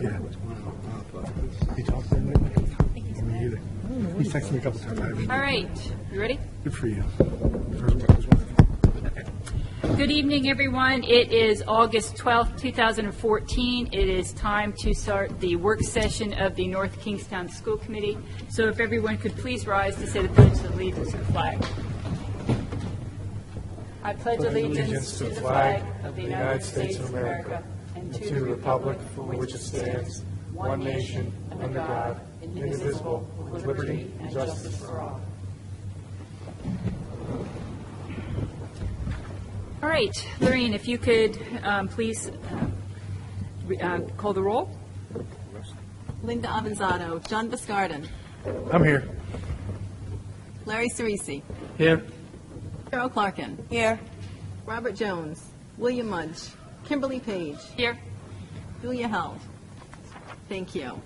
Yeah. He talked to me. Me either. He's texted me a couple times. All right, you ready? Good for you. Good evening, everyone. It is August 12th, 2014. It is time to start the work session of the North Kingstown School Committee. So if everyone could please rise to say the Pledge of Allegiance to the flag. I pledge allegiance to the flag of the United States of America and to the republic for which it stands, one nation, under God, indivisible, with liberty and justice for all. All right, Lorraine, if you could please call the roll. Linda Avanzato, John Biscardin, I'm here. Larry Cerisi, Here. Carol Clarkin. Here. Robert Jones, William Mudge, Kimberly Page, Here. Julia Held. Thank you.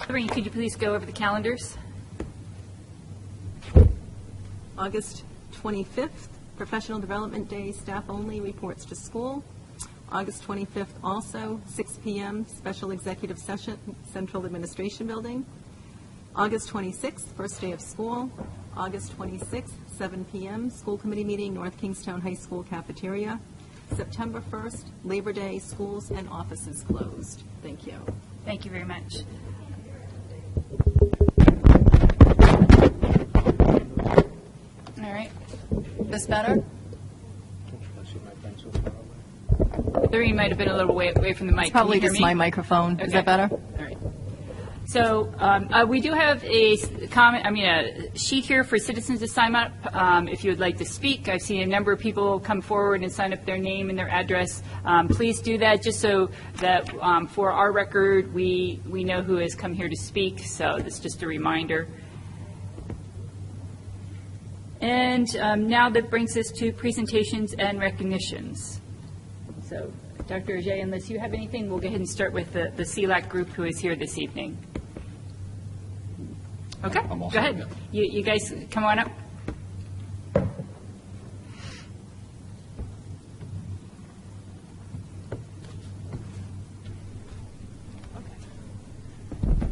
Lorraine, could you please go over the calendars? August 25th, Professional Development Day, staff only, reports to school. August 25th also, 6 p.m., special executive session, Central Administration Building. August 26th, first day of school. August 26th, 7 p.m., school committee meeting, North Kingstown High School cafeteria. September 1st, Labor Day, schools and offices closed. Thank you. Thank you very much. All right. This better? Lorraine might have been a little way away from the mic. Probably Can you hear just me? my microphone. Okay. Is that better? All right. So we do have a sheet here for citizens to sign up if you would like to speak. I've seen a number of people come forward and sign up their name and their address. Please do that just so that for our record we know who has come here to speak. So that's just a reminder. And now that brings us to presentations and recognitions. So, Dr. Ajay, unless you have anything, we'll go ahead and start with the CLAC group who is here this evening. Okay, go ahead. You guys come on up.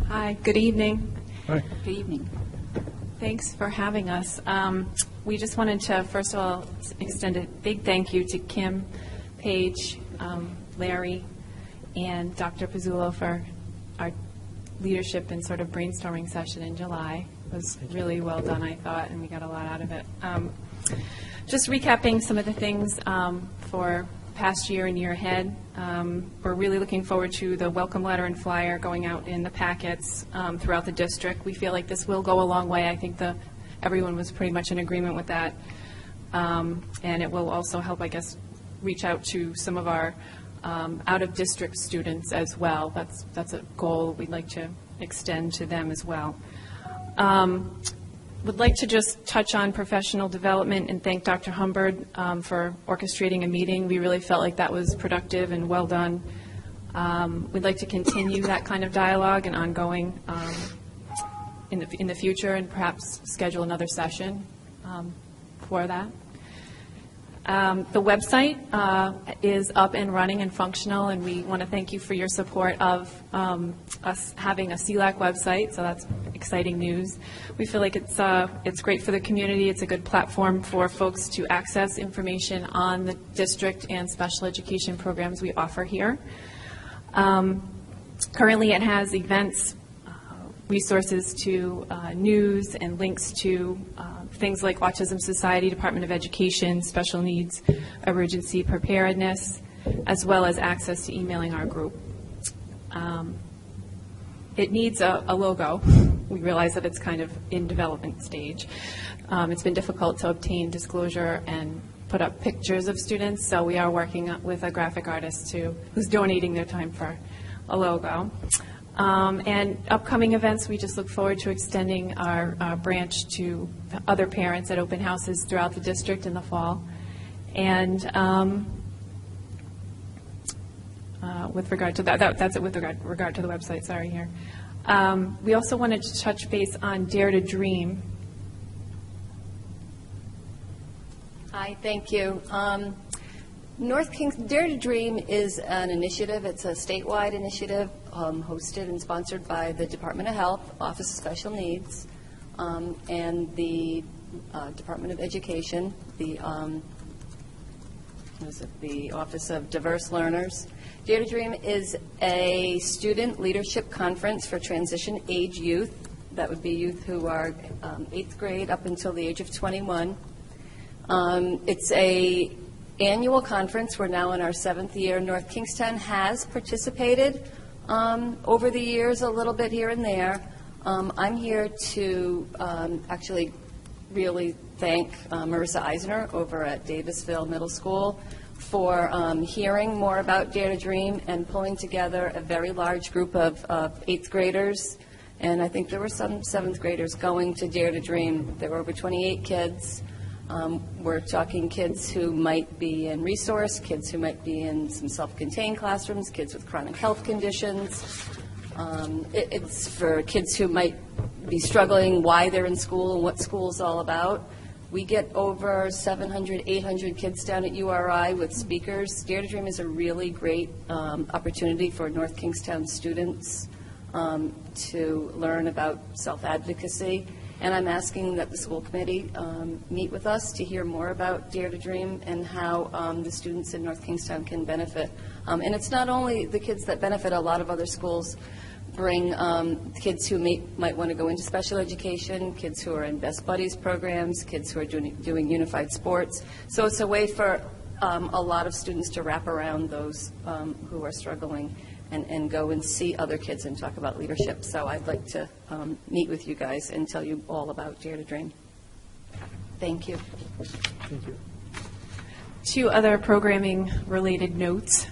Hi, good evening. Hi. Good evening. Thanks for having us. We just wanted to, first of all, extend a big thank you to Kim, Paige, Larry, and Dr. Pizzullo for our leadership and sort of brainstorming session in July. It was really well done, I thought, and we got a lot out of it. Just recapping some of the things for past year and year ahead. We're really looking forward to the welcome letter and flyer going out in the packets throughout the district. We feel like this will go a long way. I think everyone was pretty much in agreement with that. And it will also help, I guess, reach out to some of our out-of-district students as well. That's a goal we'd like to extend to them as well. Would like to just touch on professional development and thank Dr. Humbird for orchestrating a meeting. We really felt like that was productive and well done. We'd like to continue that kind of dialogue and ongoing in the future, and perhaps schedule another session for that. The website is up and running and functional, and we want to thank you for your support of us having a CLAC website, so that's exciting news. We feel like it's great for the community. It's a good platform for folks to access information on the district and special education programs we offer here. Currently it has events, resources to news, and links to things like Autism Society, Department of Education, Special Needs Emergency Preparedness, as well as access to emailing our group. It needs a logo. We realize that it's kind of in development stage. It's been difficult to obtain disclosure and put up pictures of students, so we are working with a graphic artist who's donating their time for a logo. And upcoming events, we just look forward to extending our branch to other parents at open houses throughout the district in the fall. And with regard to that's it with regard to the website, sorry here. We also wanted to touch base on Dare to Dream. Hi, thank you. North Kings Dare to Dream is an initiative. It's a statewide initiative hosted and sponsored by the Department of Health, Office of Special Needs, and the Department of Education, the Office of Diverse Learners. Dare to Dream is a student leadership conference for transition age youth. That would be youth who are 8th grade up until the age of 21. It's a annual conference. We're now in our 7th year. North Kingstown has participated over the years a little bit here and there. I'm here to actually really thank Marissa Eisner over at Davisville Middle School for hearing more about Dare to Dream and pulling together a very large group of 8th graders. And I think there were some 7th graders going to Dare to Dream. There were over 28 kids. We're talking kids who might be in resource, kids who might be in some self-contained classrooms, kids with chronic health conditions. It's for kids who might be struggling, why they're in school and what school's all about. We get over 700, 800 kids down at URI with speakers. Dare to Dream is a really great opportunity for North Kingstown students to learn about self-advocacy. And I'm asking that the school committee meet with us to hear more about Dare to Dream and how the students in North Kingstown can benefit. And it's not only the kids that benefit. A lot of other schools bring kids who might want to go into special education, kids who are in Best Buddies programs, kids who are doing unified sports. So it's a way for a lot of students to wrap around those who are struggling and go and see other kids and talk about leadership. So I'd like to meet with you guys and tell you all about Dare to Dream. Thank you. Thank you. 2 other programming-related notes.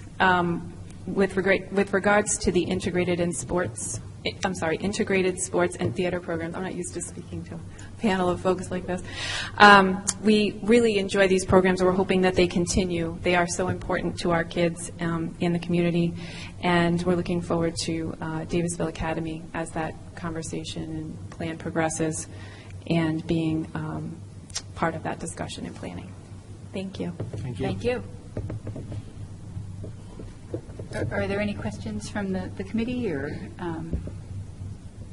With regards to the integrated sports and theater programs. I'm not used to speaking to a panel of folks like this. We really enjoy these programs, and we're hoping that they continue. They are so important to our kids in the community, and we're looking forward to Davisville Academy as that conversation and plan progresses and being part of that discussion and planning. Thank you. Thank you. Thank you. Are there any questions from the committee or,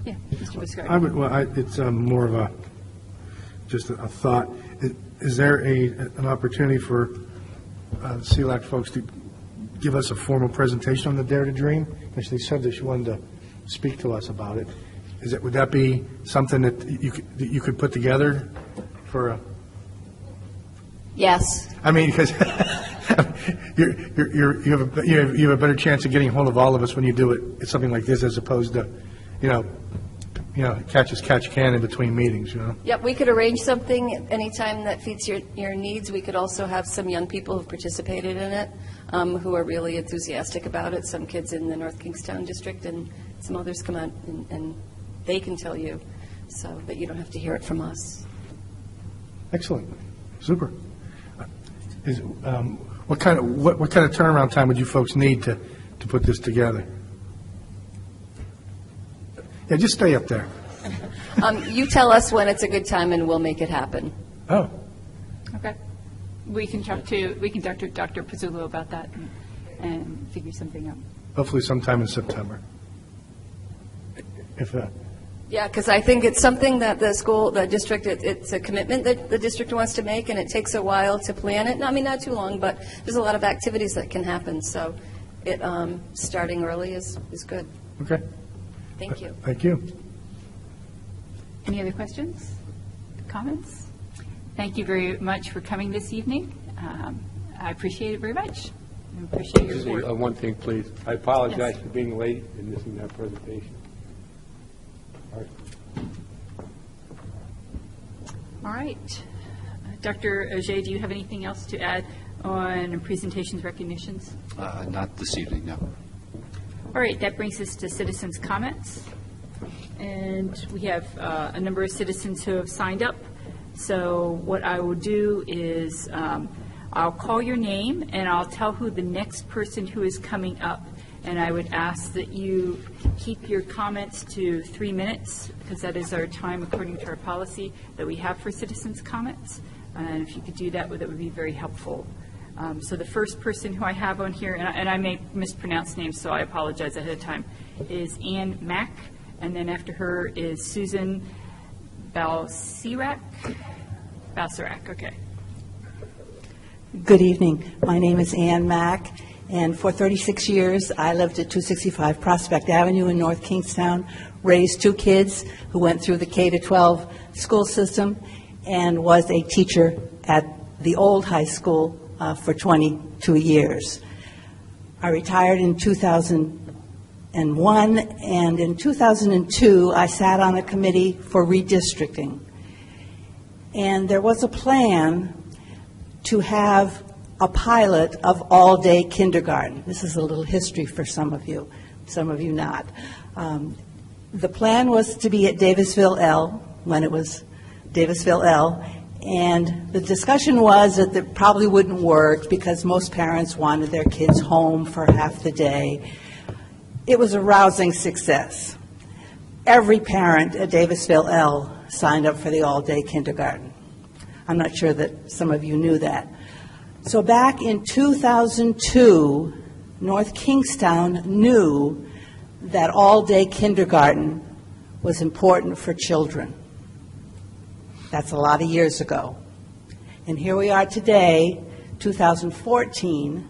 yeah, Mr. Biscard? It's more of just a thought. Is there an opportunity for CELAC folks to give us a formal presentation on the Dare to Dream? Because they said that she wanted to speak to us about it. Would that be something that you could put together for a? Yes. I mean, because you have a better chance of getting a hold of all of us when you do it. It's something like this as opposed to, catch as catch can in between meetings. Yep, we could arrange something anytime that fits your needs. We could also have some young people who've participated in it who are really enthusiastic about it. Some kids in the North Kingstown district and some others come out and they can tell you so that you don't have to hear it from us. Excellent. Super. What kind of turnaround time would you folks need to put this together? Yeah, just stay up there. You tell us when it's a good time, and we'll make it happen. Oh. Okay. We can talk to Dr. Pizzullo about that and figure something out. Hopefully sometime in September. Yeah, because I think it's something that the district, it's a commitment that the district wants to make, and it takes a while to plan it. I mean, not too long, but there's a lot of activities that can happen. So it starting early is good. Okay. Thank you. Thank you. Any other questions, comments? Thank you very much for coming this evening. I appreciate it very much. I appreciate your report. One thing, please. I apologize for being late and missing that presentation. All right. Dr. Auger, do you have anything else to add on presentations, recognitions? Not this evening, no. All right, that brings us to citizens' comments. And we have a number of citizens who have signed up. So what I will do is I'll call your name and I'll tell who the next person who is coming up. And I would ask that you keep your comments to 3 minutes, because that is our time according to our policy that we have for citizens' comments. And if you could do that, that would be very helpful. So the first person who I have on here, and I may mispronounce names, so I apologize ahead of time, is Ann Mack, and then after her is Susan Balserac. Balserac, okay. Good evening. My name is Ann Mack, and for 36 years, I lived at 265 Prospect Avenue in North Kingstown, raised 2 kids who went through the K-12 school system, and was a teacher at the old high school for 22 years. I retired in 2001, and in 2002, I sat on a committee for redistricting. And there was a plan to have a pilot of all-day kindergarten. This is a little history for some of you not. The plan was to be at Davisville L, when it was Davisville L, and the discussion was that it probably wouldn't work because most parents wanted their kids home for half the day. It was a rousing success. Every parent at Davisville L signed up for the all-day kindergarten. I'm not sure that some of you knew that. So back in 2002, North Kingstown knew that all-day kindergarten was important for children. That's a lot of years ago. And here we are today, 2014,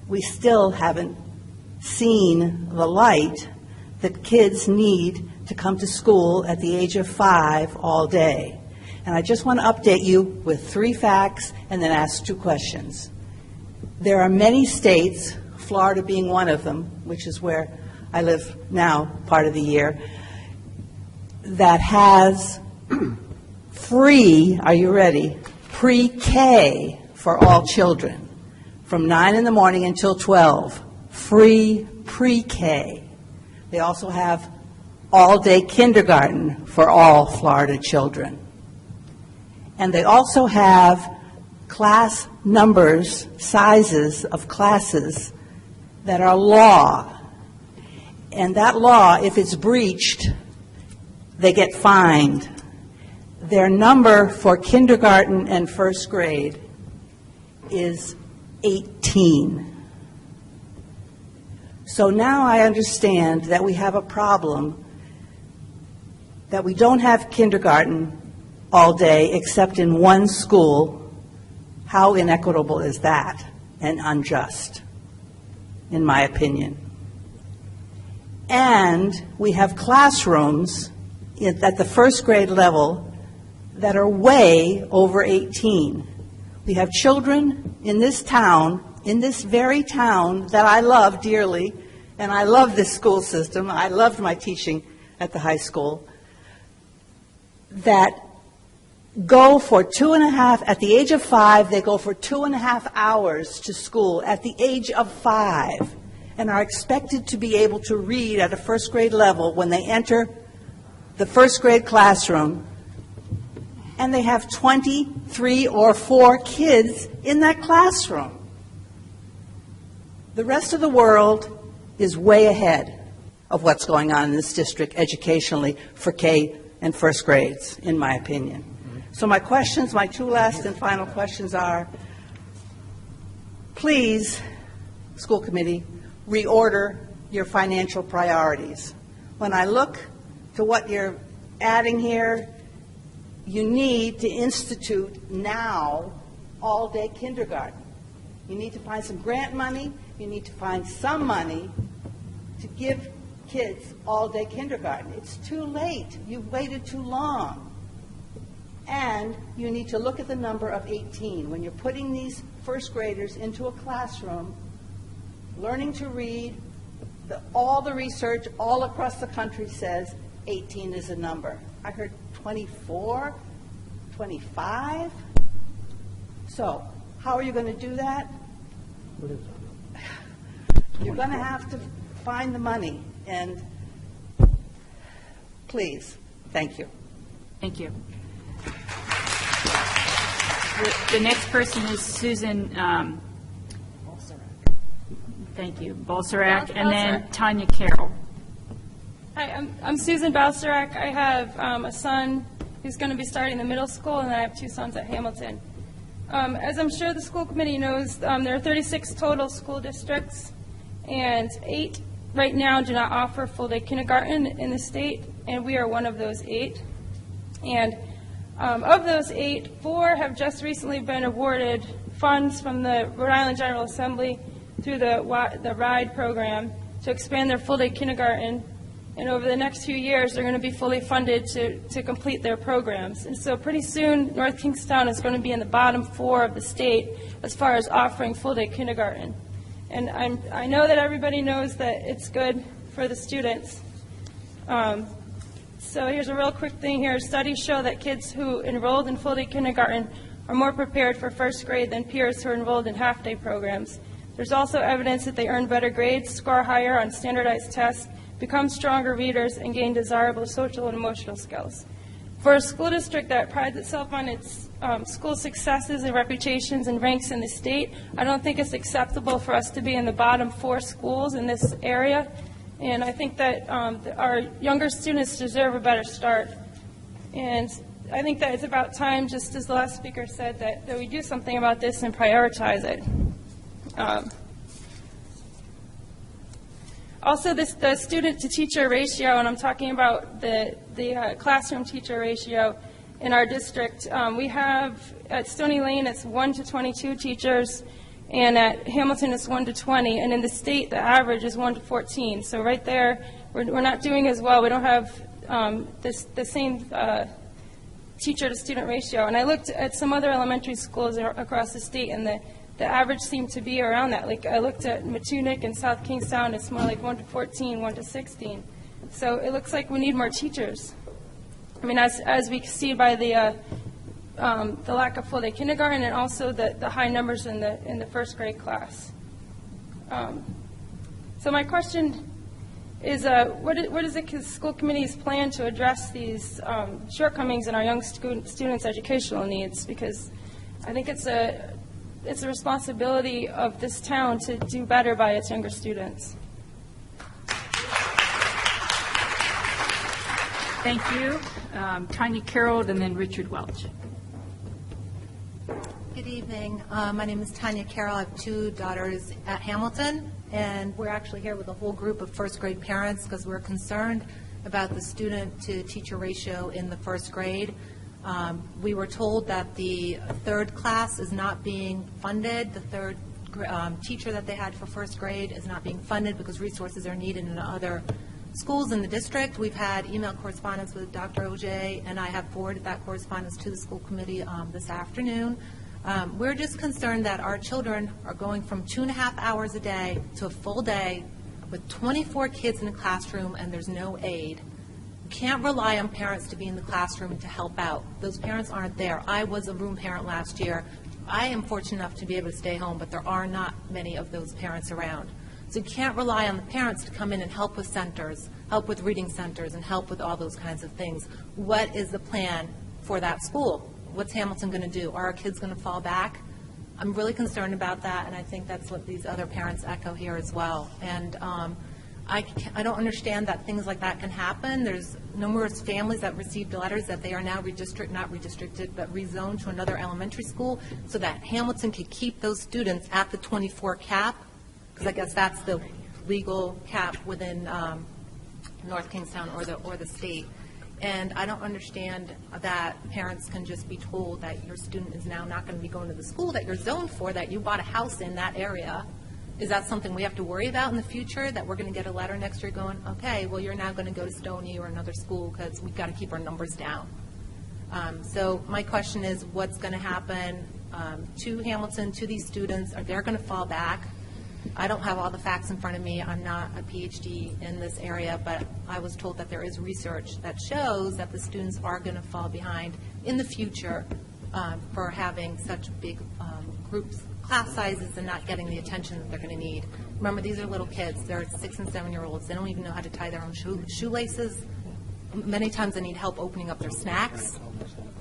we still haven't seen the light that kids need to come to school at the age of 5 all day. And I just want to update you with 3 facts and then ask 2 questions. There are many states, Florida being one of them, which is where I live now part of the year, that has free, are you ready, pre-K for all children, from 9 in the morning until 12, free pre-K. They also have all-day kindergarten for all Florida children. And they also have class numbers, sizes of classes that are law. And that law, if it's breached, they get fined. Their number for kindergarten and first grade is 18. So now I understand that we have a problem, that we don't have kindergarten all day except in one school. How inequitable is that and unjust, in my opinion? And we have classrooms at the first grade level that are way over 18. We have children in this town, in this very town that I love dearly, and I love this school system. I loved my teaching at the high school, that go for 2.5, at the age of 5, they go for 2.5 hours to school at the age of 5, and are expected to be able to read at a first grade level when they enter the first grade classroom, and they have 23 or 4 kids in that classroom. The rest of the world is way ahead of what's going on in this district educationally for K and first grades, in my opinion. So my questions, my 2 last and final questions are, please, school committee, reorder your financial priorities. When I look to what you're adding here, you need to institute now all-day kindergarten. You need to find some grant money. You need to find some money to give kids all-day kindergarten. It's too late. You've waited too long. And you need to look at the number of 18. When you're putting these first graders into a classroom, learning to read, all the research all across the country says 18 is a number. I heard 24, 25. So how are you going to do that? You're going to have to find the money. And please, thank you. Thank you. The next person is Susan, thank you, Balserac, and then Tanya Carroll. Hi, I'm Susan Balserac. I have a son who's going to be starting the middle school, and then I have 2 sons at Hamilton. As I'm sure the school committee knows, there are 36 total school districts, and 8 right now do not offer full-day kindergarten in the state, and we are one of those 8. And of those 8, 4 have just recently been awarded funds from the Rhode Island General Assembly through the RIDE program to expand their full-day kindergarten. And over the next few years, they're going to be fully funded to complete their programs. And so pretty soon, North Kingstown is going to be in the bottom 4 of the state as far as offering full-day kindergarten. And I know that everybody knows that it's good for the students. So here's a real quick thing here. Studies show that kids who enrolled in full-day kindergarten are more prepared for first grade than peers who are enrolled in half-day programs. There's also evidence that they earn better grades, score higher on standardized tests, become stronger readers, and gain desirable social and emotional skills. For a school district that prides itself on its school successes and reputations and ranks in the state, I don't think it's acceptable for us to be in the bottom 4 schools in this area. And I think that our younger students deserve a better start. And I think that it's about time, just as the last speaker said, that we do something about this and prioritize it. Also, the student-to-teacher ratio, and I'm talking about the classroom-teacher ratio in our district. We have, at Stony Lane, it's 1 to 22 teachers, and at Hamilton, it's 1 to 20, and in the state, the average is 1 to 14. So right there, we're not doing as well. We don't have the same teacher-to-student ratio. And I looked at some other elementary schools across the state, and the average seemed to be around that. Like, I looked at Matunic and South Kingstown, it's more like 1 to 14, 1 to 16. So it looks like we need more teachers. I mean, as we see by the lack of full-day kindergarten and also the high numbers in the first grade class. So my question is, what is the school committee's plan to address these shortcomings in our young students' educational needs? Because I think it's a responsibility of this town to do better by its younger students. Thank you. Tanya Carroll and then Richard Welch. Good evening. My name is Tanya Carroll. I have 2 daughters at Hamilton, and we're actually here with a whole group of first grade parents because we're concerned about the student-to-teacher ratio in the first grade. We were told that the 3rd class is not being funded. The 3rd teacher that they had for first grade is not being funded because resources are needed in other schools in the district. We've had email correspondence with Dr. Ojay, and I have forwarded that correspondence to the school committee this afternoon. We're just concerned that our children are going from 2.5 hours a day to a full day with 24 kids in the classroom and there's no aid. You can't rely on parents to be in the classroom to help out. Those parents aren't there. I was a room parent last year. I am fortunate enough to be able to stay home, but there are not many of those parents around. So you can't rely on the parents to come in and help with centers, help with reading centers, and help with all those kinds of things. What is the plan for that school? What's Hamilton going to do? Are our kids going to fall back? I'm really concerned about that, and I think that's what these other parents echo here as well. And I don't understand that things like that can happen. There's numerous families that received letters that they are now not redistricted, but rezoned to another elementary school so that Hamilton could keep those students at the 24 cap, because I guess that's the legal cap within North Kingstown or the state. And I don't understand that parents can just be told that your student is now not going to be going to the school that you're zoned for, that you bought a house in that area. Is that something we have to worry about in the future, that we're going to get a letter next year going, okay, well, you're now going to go to Stony or another school because we've got to keep our numbers down? So my question is, what's going to happen to Hamilton, to these students? Are they going to fall back? I don't have all the facts in front of me. I'm not a PhD in this area, but I was told that there is research that shows that the students are going to fall behind in the future for having such big groups, class sizes, and not getting the attention that they're going to need. Remember, these are little kids. They're 6- and 7-year-olds. They don't even know how to tie their own shoelaces. Many times they need help opening up their snacks.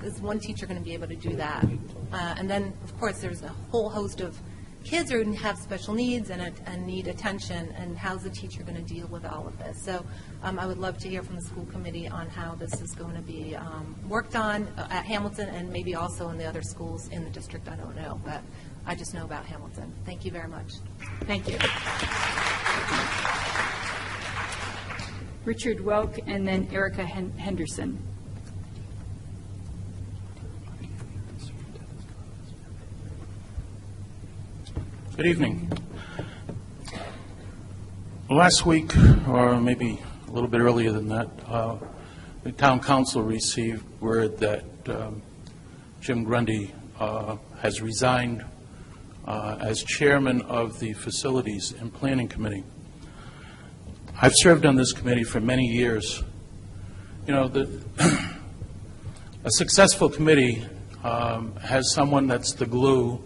Is one teacher going to be able to do that? And then, of course, there's a whole host of kids who have special needs and need attention, and how's the teacher going to deal with all of this? So I would love to hear from the school committee on how this is going to be worked on at Hamilton and maybe also in the other schools in the district. I don't know, but I just know about Hamilton. Thank you very much. Thank you. Richard Welk, and then Erica Henderson. Good evening. Last week, or maybe a little bit earlier than that, the town council received word that Jim Grundy has resigned as chairman of the Facilities and Planning Committee. I've served on this committee for many years. You know, a successful committee has someone that's the glue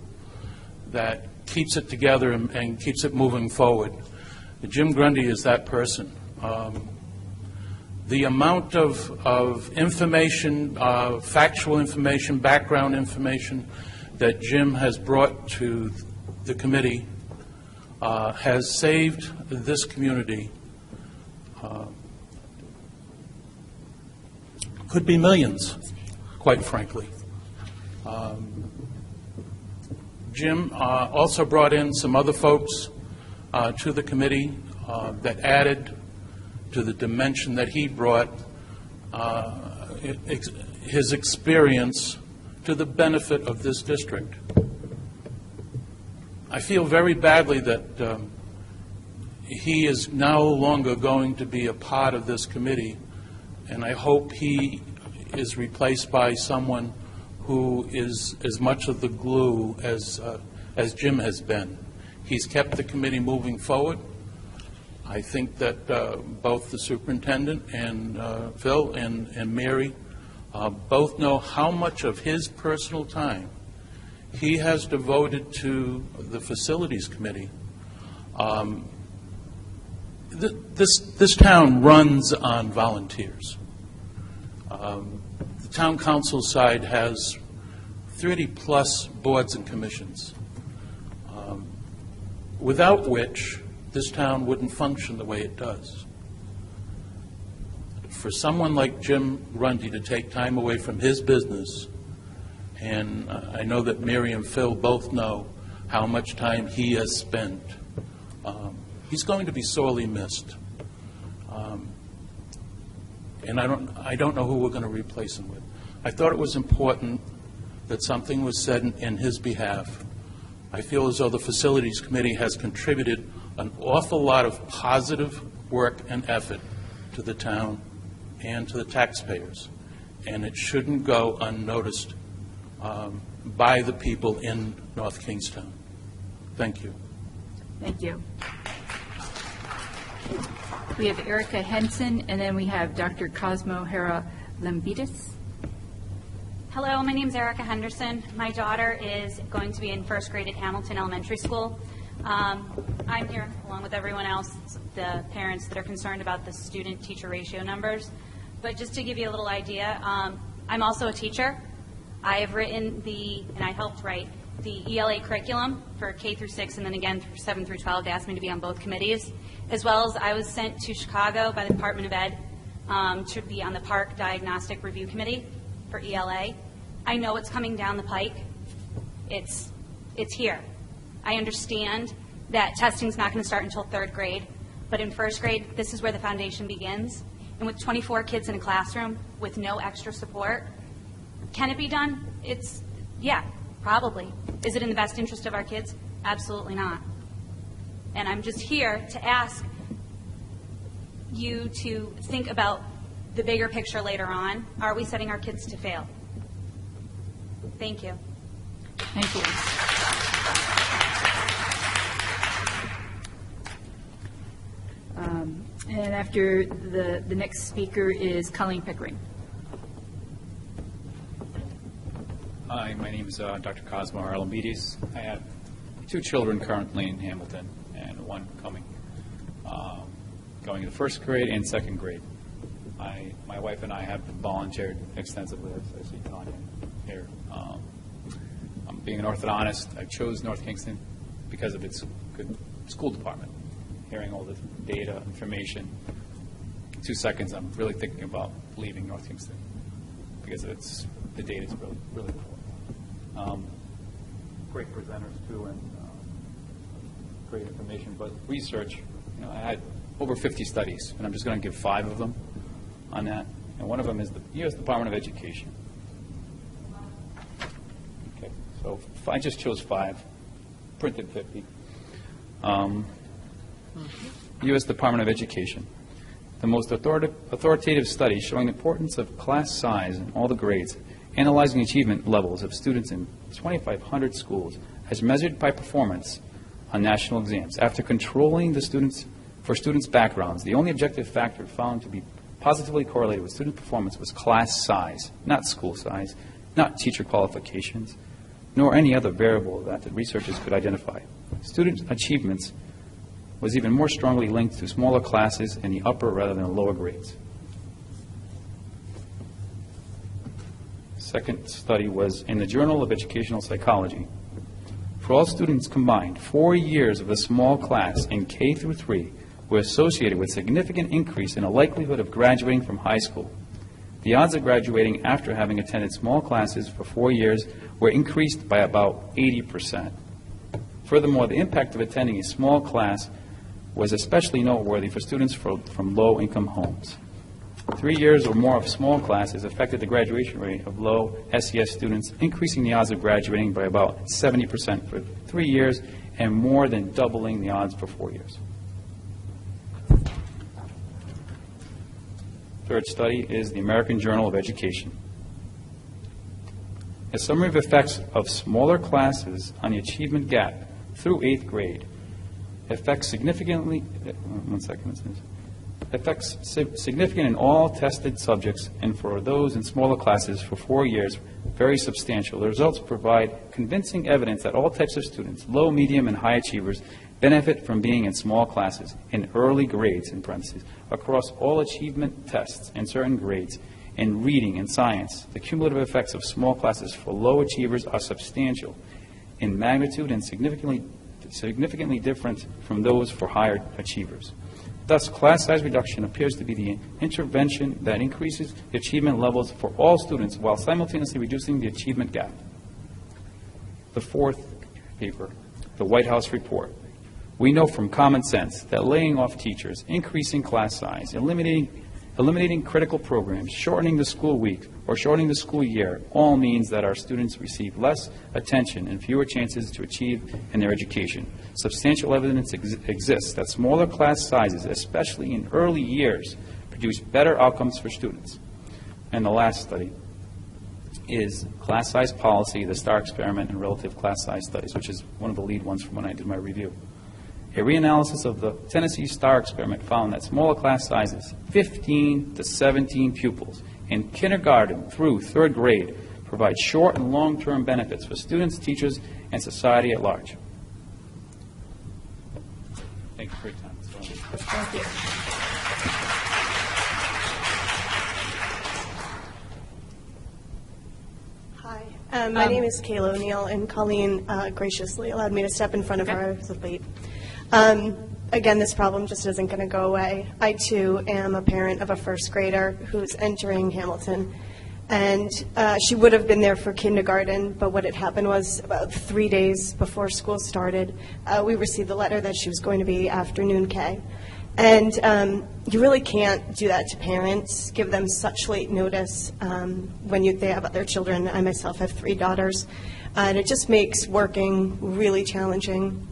that keeps it together and keeps it moving forward. Jim Grundy is that person. The amount of information, factual information, background information that Jim has brought to the committee has saved this community. Could be millions, quite frankly. Jim also brought in some other folks to the committee that added to the dimension that he brought his experience to the benefit of this district. I feel very badly that he is no longer going to be a part of this committee, and I hope he is replaced by someone who is as much of the glue as Jim has been. He's kept the committee moving forward. I think that both the superintendent and Phil and Mary both know how much of his personal time he has devoted to the facilities committee. This town runs on volunteers. The town council side has 30-plus boards and commissions, without which this town wouldn't function the way it does. For someone like Jim Grundy to take time away from his business, and I know that Mary and Phil both know how much time he has spent, he's going to be sorely missed. And I don't know who we're going to replace him with. I thought it was important that something was said in his behalf. I feel as though the Facilities Committee has contributed an awful lot of positive work and effort to the town and to the taxpayers, and it shouldn't go unnoticed by the people in North Kingstown. Thank you. Thank you. We have Erica Henson, and then we have Dr. Cosmo Hara-Lambitis. Hello, my name is Erica Henderson. My daughter is going to be in first grade at Hamilton Elementary School. I'm here, along with everyone else, the parents that are concerned about the student-teacher ratio numbers. But just to give you a little idea, I'm also a teacher. I have written and I helped write the ELA curriculum for K through 6, and then again for 7 through 12. They asked me to be on both committees, as well as I was sent to Chicago by the Department of Ed to be on the Park Diagnostic Review Committee for ELA. I know it's coming down the pike. It's here. I understand that testing's not going to start until 3rd grade, but in 1st grade, this is where the foundation begins. And with 24 kids in a classroom with no extra support, can it be done? Yeah, probably. Is it in the best interest of our kids? Absolutely not. And I'm just here to ask you to think about the bigger picture later on. Are we setting our kids to fail? Thank you. Thank you. And after the next speaker is Colleen Pickering. Hi, my name is Dr. Cosmo Hara-Lambitis. I have 2 children currently in Hamilton and 1 coming, going into 1st grade and 2nd grade. My wife and I have volunteered extensively, as you Tanya here. Being an orthodontist, I chose North Kingston because of its good school department. Hearing all the data, information, 2 seconds, I'm really thinking about leaving North Kingston because the data is really, really cool. Great presenters too, and great information. But research, I had over 50 studies, and I'm just going to give 5 of them on that. And one of them is the U.S. Department of Education. Okay, so I just chose 5, printed 50. U.S. Department of Education. The most authoritative study showing the importance of class size in all the grades, analyzing achievement levels of students in 2,500 schools as measured by performance on national exams. After controlling the students' backgrounds, the only objective factor found to be positively correlated with student performance was class size, not school size, not teacher qualifications, nor any other variable that the researchers could identify. Student achievements was even more strongly linked to smaller classes in the upper rather than lower grades. Second study was in the Journal of Educational Psychology. For all students combined, 4 years of a small class in K through 3 were associated with significant increase in the likelihood of graduating from high school. The odds of graduating after having attended small classes for 4 years were increased by about 80%. Furthermore, the impact of attending a small class was especially noteworthy for students from low-income homes. 3 years or more of small classes affected the graduation rate of low SES students, increasing the odds of graduating by about 70% for 3 years and more than doubling the odds for 4 years. Third study is the American Journal of Education. A summary of effects of smaller classes on the achievement gap through 8th grade affects significant in all tested subjects, and for those in smaller classes for 4 years, very substantial. The results provide convincing evidence that all types of students, low, medium, and high achievers, benefit from being in small classes, in early grades, in parentheses, across all achievement tests and certain grades, in reading and science. The cumulative effects of small classes for low achievers are substantial in magnitude and significantly different from those for higher achievers. Thus, class size reduction appears to be the intervention that increases the achievement levels for all students while simultaneously reducing the achievement gap. The fourth paper, the White House report. We know from common sense that laying off teachers, increasing class size, eliminating critical programs, shortening the school week, or shortening the school year all means that our students receive less attention and fewer chances to achieve in their education. Substantial evidence exists that smaller class sizes, especially in early years, produce better outcomes for students. And the last study is class size policy, the STAR experiment, and relative class size studies, which is one of the lead ones from when I did my review. A reanalysis of the Tennessee STAR experiment found that smaller class sizes, 15 to 17 pupils, in kindergarten through 3rd grade, provide short and long-term benefits for students, teachers, and society at large. Thank you for your time. Thank you. Hi, my name is Kayla O'Neill, and Colleen graciously allowed me to step in front of her. I was late. Again, this problem just isn't going to go away. I, too, am a parent of a 1st grader who's entering Hamilton, and she would have been there for kindergarten, but what had happened was about 3 days before school started, we received the letter that she was going to be afternoon K. And you really can't do that to parents, give them such late notice when they have other children. I myself have 3 daughters, and it just makes working really challenging.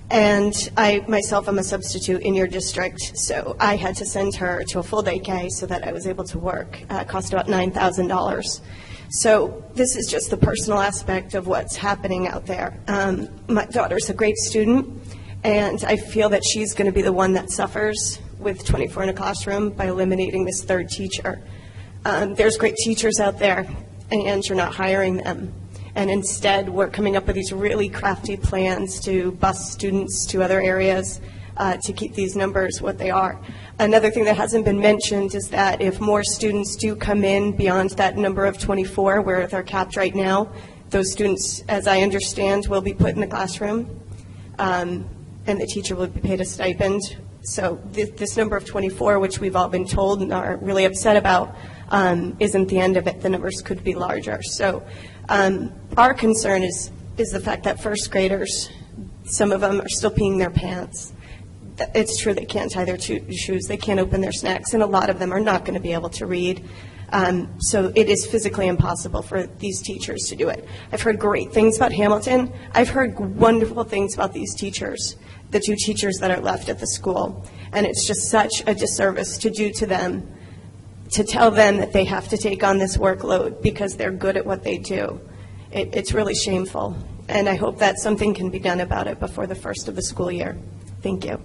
And I myself am a substitute in your district, so I had to send her to a full-day K so that I was able to work. It cost about $9,000. So this is just the personal aspect of what's happening out there. My daughter's a great student, and I feel that she's going to be the one that suffers with 24 in a classroom by eliminating this 3rd teacher. There's great teachers out there, and you're not hiring them. And instead, we're coming up with these really crafty plans to bus students to other areas to keep these numbers what they are. Another thing that hasn't been mentioned is that if more students do come in beyond that number of 24, where they're capped right now, Those students, as I understand, will be put in the classroom, and the teacher will be paid a stipend. So this number of 24, which we've all been told and are really upset about, isn't the end of it. The numbers could be larger. So our concern is the fact that first graders, some of them are still peeing their pants. It's true they can't tie their shoes, they can't open their snacks, and a lot of them are not going to be able to read. So it is physically impossible for these teachers to do it. I've heard great things about Hamilton. I've heard wonderful things about these teachers, the 2 teachers that are left at the school. And it's just such a disservice to do to them, to tell them that they have to take on this workload because they're good at what they do. It's really shameful. And I hope that something can be done about it before the first of the school year. Thank you.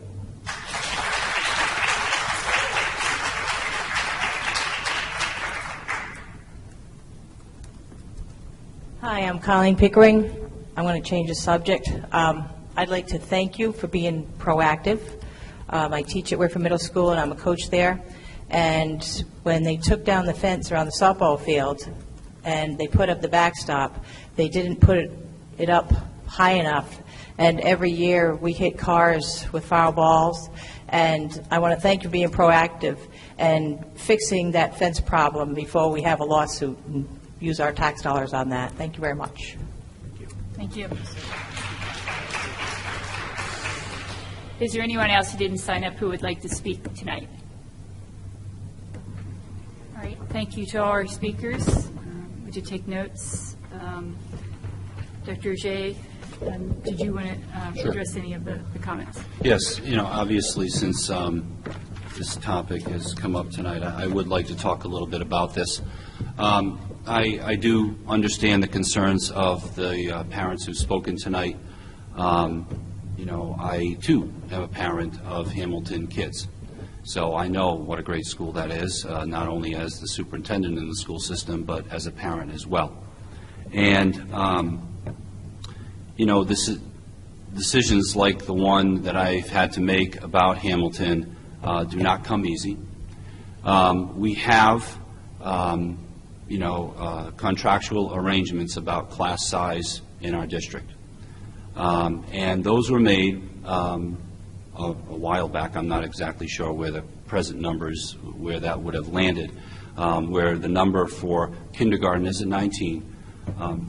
Hi, I'm Colleen Pickering. I'm going to change the subject. I'd like to thank you for being proactive. I teach at Whitford Middle School, and I'm a coach there. And when they took down the fence around the softball field and they put up the backstop, they didn't put it up high enough. And every year we hit cars with foul balls. And I want to thank you for being proactive and fixing that fence problem before we have a lawsuit and use our tax dollars on that. Thank you very much. Thank you. Is there anyone else who didn't sign up who would like to speak tonight? All right, thank you to all our speakers. Would you take notes? Dr. Jay, did you want to address any of the comments? Yes, obviously since this topic has come up tonight, I would like to talk a little bit about this. I do understand the concerns of the parents who've spoken tonight. I, too, am a parent of Hamilton kids. So I know what a great school that is, not only as the superintendent in the school system, but as a parent as well. And, decisions like the one that I've had to make about Hamilton do not come easy. We have contractual arrangements about class size in our district. And those were made a while back. I'm not exactly sure where the present numbers, where that would have landed, where the number for kindergarten is at 19,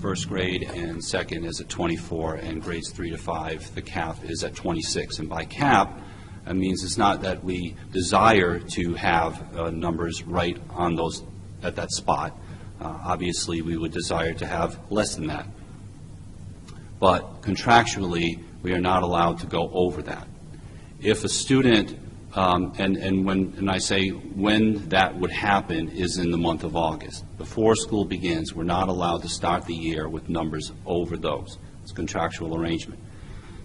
first grade and second is at 24, and grades 3 to 5, the cap is at 26. And by cap, that means it's not that we desire to have numbers right on those at that spot. Obviously, we would desire to have less than that. But contractually, we are not allowed to go over that. If a student, and I say when that would happen is in the month of August. Before school begins, we're not allowed to start the year with numbers over those. It's a contractual arrangement.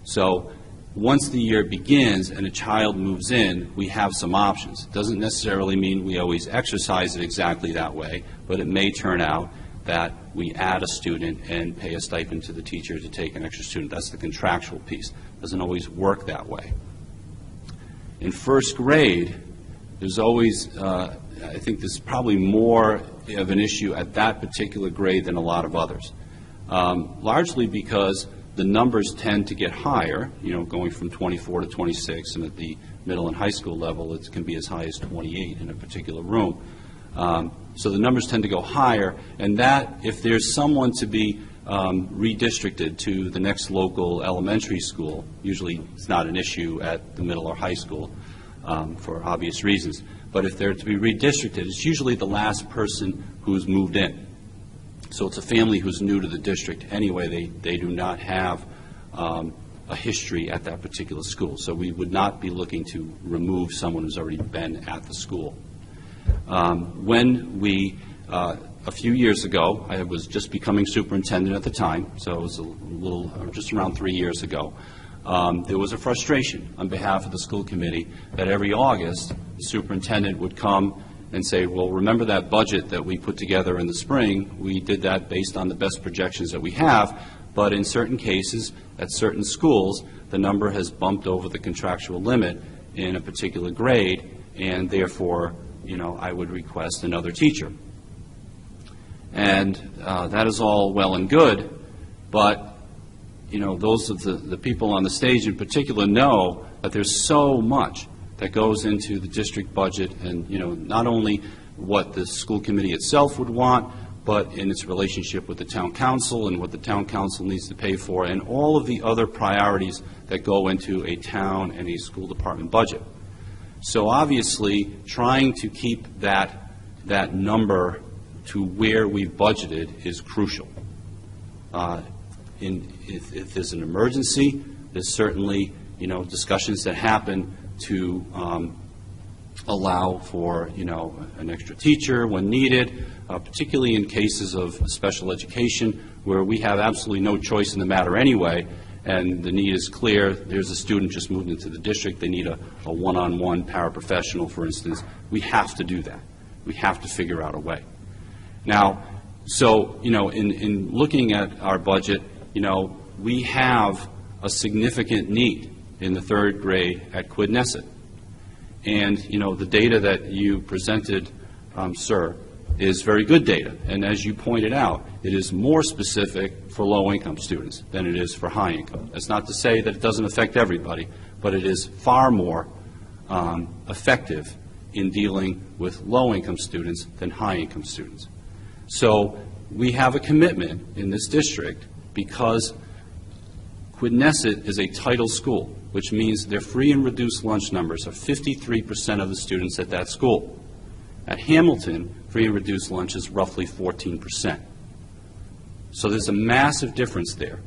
So once the year begins and a child moves in, we have some options. It doesn't necessarily mean we always exercise it exactly that way, but it may turn out that we add a student and pay a stipend to the teacher to take an extra student. That's the contractual piece. It doesn't always work that way. In first grade, there's always, I think there's probably more of an issue at that particular grade than a lot of others, largely because the numbers tend to get higher, going from 24 to 26, and at the middle and high school level, it can be as high as 28 in a particular room. So the numbers tend to go higher, and that, if there's someone to be redistricted to the next local elementary school, usually it's not an issue at the middle or high school for obvious reasons, but if they're to be redistricted, it's usually the last person who's moved in. So it's a family who's new to the district anyway. They do not have a history at that particular school. So we would not be looking to remove someone who's already been at the school. When we, a few years ago, I was just becoming superintendent at the time, so it was just around 3 years ago, there was a frustration on behalf of the school committee that every August, the superintendent would come and say, well, remember that budget that we put together in the spring? We did that based on the best projections that we have, but in certain cases, at certain schools, the number has bumped over the contractual limit in a particular grade, and therefore, I would request another teacher. And that is all well and good, But, you know, those of the people on the stage in particular know that there's so much that goes into the district budget, and, you know, not only what the school committee itself would want, but in its relationship with the town council and what the town council needs to pay for, and all of the other priorities that go into a town and a school department budget. So obviously, trying to keep that number to where we've budgeted is crucial. If there's an emergency, there's certainly, you know, discussions that happen to allow for, you know, an extra teacher when needed, particularly in cases of special education where we have absolutely no choice in the matter anyway, and the need is clear. There's a student just moved into the district. They need a one-on-one paraprofessional, for instance. We have to do that. We have to figure out a way. Now, so, you know, in looking at our budget, you know, we have a significant need in the third grade at Quidnesset. And, you know, the data that you presented, sir, is very good data. And as you pointed out, it is more specific for low-income students than it is for high-income. That's not to say that it doesn't affect everybody, but it is far more effective in dealing with low-income students than high-income students. So we have a commitment in this district because Quidnesset is a title school, which means their free and reduced lunch numbers are 53% of the students at that school. At Hamilton, free and reduced lunch is roughly 14%. So there's a massive difference there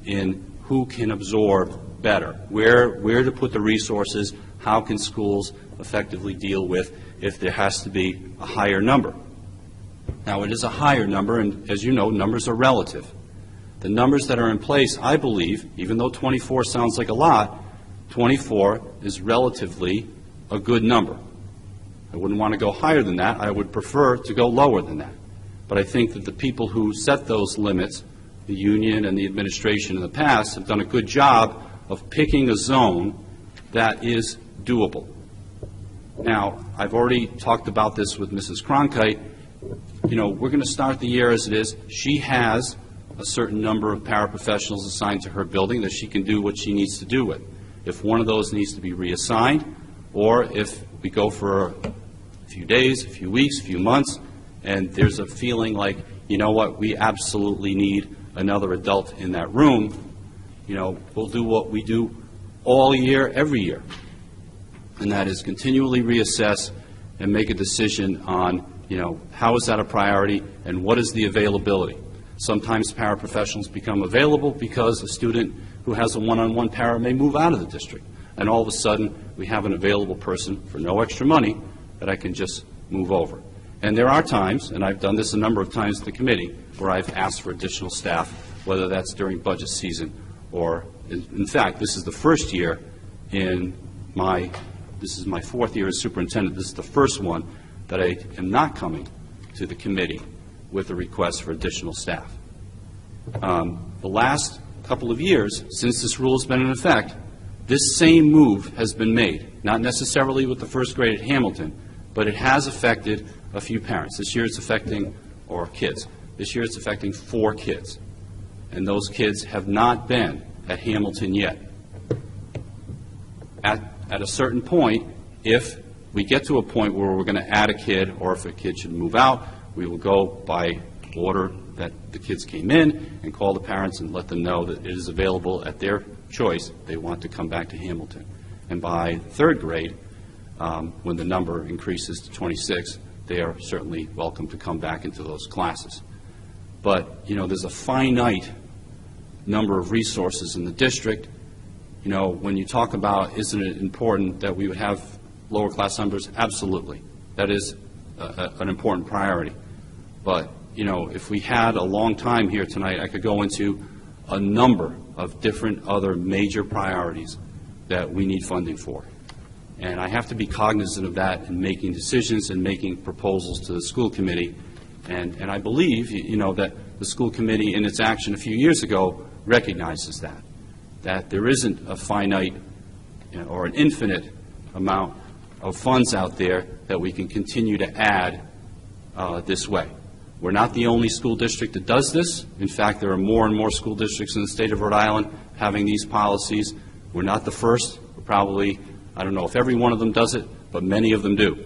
in who can absorb better, where to put the resources, how can schools effectively deal with if there has to be a higher number. Now, it is a higher number, and as you know, numbers are relative. The numbers that are in place, I believe, even though 24 sounds like a lot, 24 is relatively a good number. I wouldn't want to go higher than that. I would prefer to go lower than that. But I think that the people who set those limits, the union and the administration in the past, have done a good job of picking a zone that is doable. Now, I've already talked about this with Mrs. Cronkite. You know, we're going to start the year as it is. She has a certain number of paraprofessionals assigned to her building that she can do what she needs to do with. If one of those needs to be reassigned, or if we go for a few days, a few weeks, a few months, and there's a feeling like, you know what, we absolutely need another adult in that room, you know, we'll do what we do all year, every year. And that is continually reassess and make a decision on, you know, how is that a priority and what is the availability. Sometimes paraprofessionals become available because a student who has a one-on-one para may move out of the district. And all of a sudden, we have an available person for no extra money that I can just move over. And there are times, and I've done this a number of times at the committee, where I've asked for additional staff, whether that's during budget season or, in fact, this is the first year this is my fourth year as superintendent. This is the first one that I am not coming to the committee with a request for additional staff. The last couple of years, since this rule has been in effect, this same move has been made, not necessarily with the first grade at Hamilton, but it has affected a few parents. This year it's affecting, or kids, this year it's affecting 4 kids. And those kids have not been at Hamilton yet. At a certain point, if we get to a point where we're going to add a kid, or if a kid should move out, we will go by order that the kids came in and call the parents and let them know that it is available at their choice. They want to come back to Hamilton. And by third grade, when the number increases to 26, they are certainly welcome to come back into those classes. But, you know, there's a finite number of resources in the district. You know, when you talk about, isn't it important that we would have lower class numbers? Absolutely. That is an important priority. But, you know, if we had a long time here tonight, I could go into a number of different other major priorities that we need funding for. And I have to be cognizant of that in making decisions and making proposals to the school committee. And I believe, you know, that the school committee in its action a few years ago recognizes that there isn't a finite, you know, or an infinite amount of funds out there that we can continue to add this way. We're not the only school district that does this. In fact, there are more and more school districts in the state of Rhode Island having these policies. We're not the first. We're probably, I don't know if every one of them does it, but many of them do.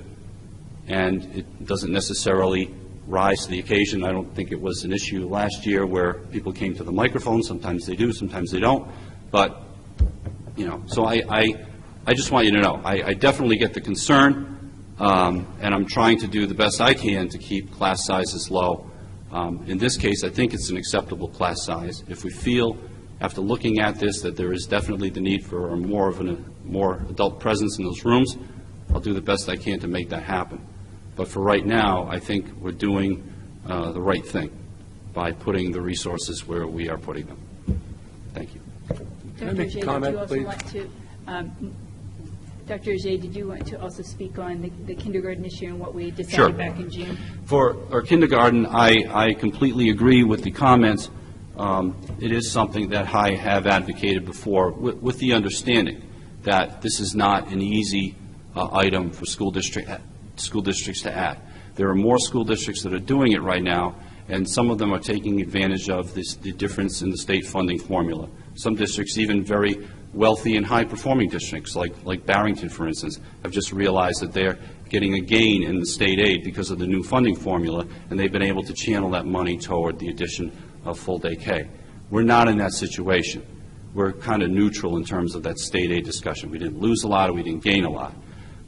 And it doesn't necessarily rise to the occasion. I don't think it was an issue last year where people came to the microphone. Sometimes they do, sometimes they don't. But, you know, so I just want you to know, I definitely get the concern. And I'm trying to do the best I can to keep class sizes low. In this case, I think it's an acceptable class size. If we feel, after looking at this, that there is definitely the need for more adult presence in those rooms, I'll do the best I can to make that happen. But for right now, I think we're doing the right thing by putting the resources where we are putting them. Thank you. Can I make a comment, please? Dr. Ajay, did you want to also speak on the kindergarten issue and what we decided Sure. back in June? For our kindergarten, I completely agree with the comments. It is something that I have advocated before with the understanding that this is not an easy item for school districts to add. There are more school districts that are doing it right now, and some of them are taking advantage of the difference in the state funding formula. Some districts, even very wealthy and high-performing districts, like Barrington, for instance, have just realized that they're getting a gain in the state aid because of the new funding formula, and they've been able to channel that money toward the addition of full-day K. We're not in that situation. We're kind of neutral in terms of that state aid discussion. We didn't lose a lot, or we didn't gain a lot.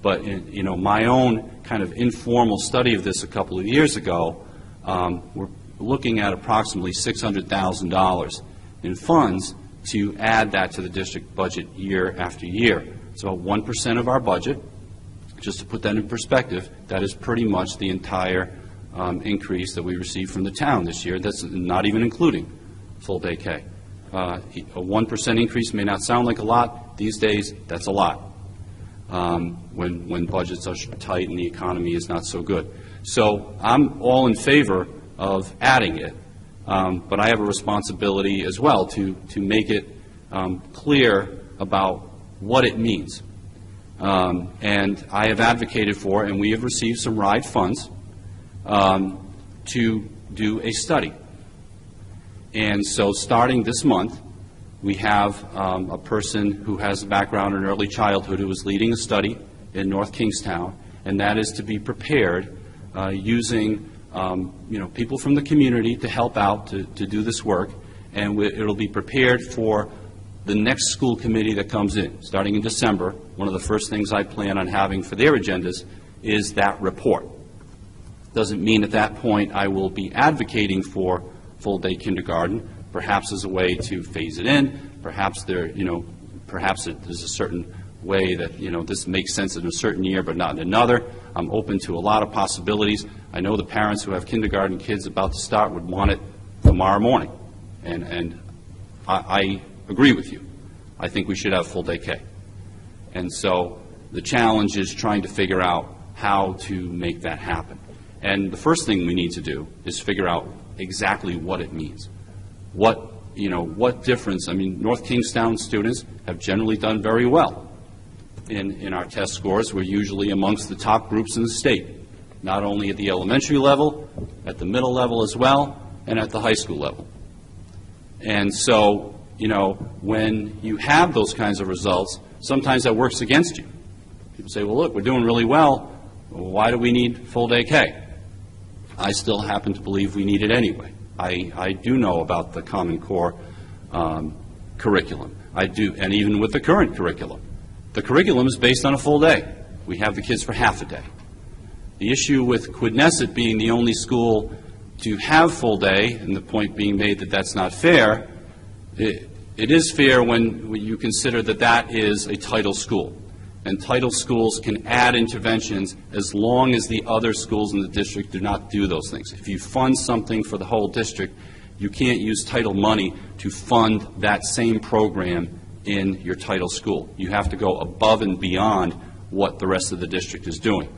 But you know, my own kind of informal study of this a couple of years ago, we're looking at approximately $600,000 in funds to add that to the district budget year after year. It's about 1% of our budget. Just to put that in perspective, that is pretty much the entire increase that we received from the town this year. That's not even including full-day K. A 1% increase may not sound like a lot. These days, that's a lot when budgets are tight and the economy is not so good. So I'm all in favor of adding it. But I have a responsibility as well to make it clear about what it means. And I have advocated for, and we have received some RIDE funds to do a study. And so starting this month, we have a person who has a background in early childhood who is leading a study in North Kingstown, and that is to be prepared using people from the community to help out to do this work, and it'll be prepared for the next school committee that comes in. Starting in December, one of the first things I plan on having for their agendas is that report. Doesn't mean at that point I will be advocating for full-day kindergarten, perhaps as a way to phase it in, perhaps there's a certain way that, this makes sense in a certain year but not in another. I'm open to a lot of possibilities. I know the parents who have kindergarten kids about to start would want it tomorrow morning, and I agree with you. I think we should have full-day K. And so the challenge is trying to figure out how to make that happen. And the first thing we need to do is figure out exactly what it means. What difference? I mean, North Kingstown students have generally done very well in our test scores. We're usually amongst the top groups in the state, not only at the elementary level, at the middle level as well, and at the high school level. And so, when you have those kinds of results, sometimes that works against you. People say, well, look, we're doing really well. Why do we need full-day K? I still happen to believe we need it anyway. I do know about the Common Core curriculum. I do, and even with the current curriculum. The curriculum is based on a full day. We have the kids for half a day. The issue with Quidnesset being the only school to have full day, and the point being made that that's not fair, it is fair when you consider that that is a title school. And title schools can add interventions as long as the other schools in the district do not do those things. If you fund something for the whole district, you can't use title money to fund that same program in your title school. You have to go above and beyond what the rest of the district is doing.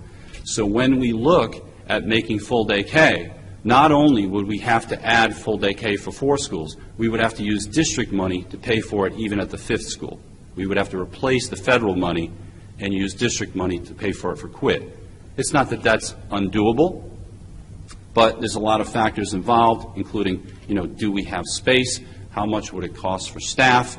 So when we look at making full-day K, not only would we have to add full-day K for 4 schools, we would have to use district money to pay for it even at the 5th school. We would have to replace the federal money and use district money to pay for it for QUID. It's not that that's undoable, but there's a lot of factors involved, including, do we have space? How much would it cost for staff?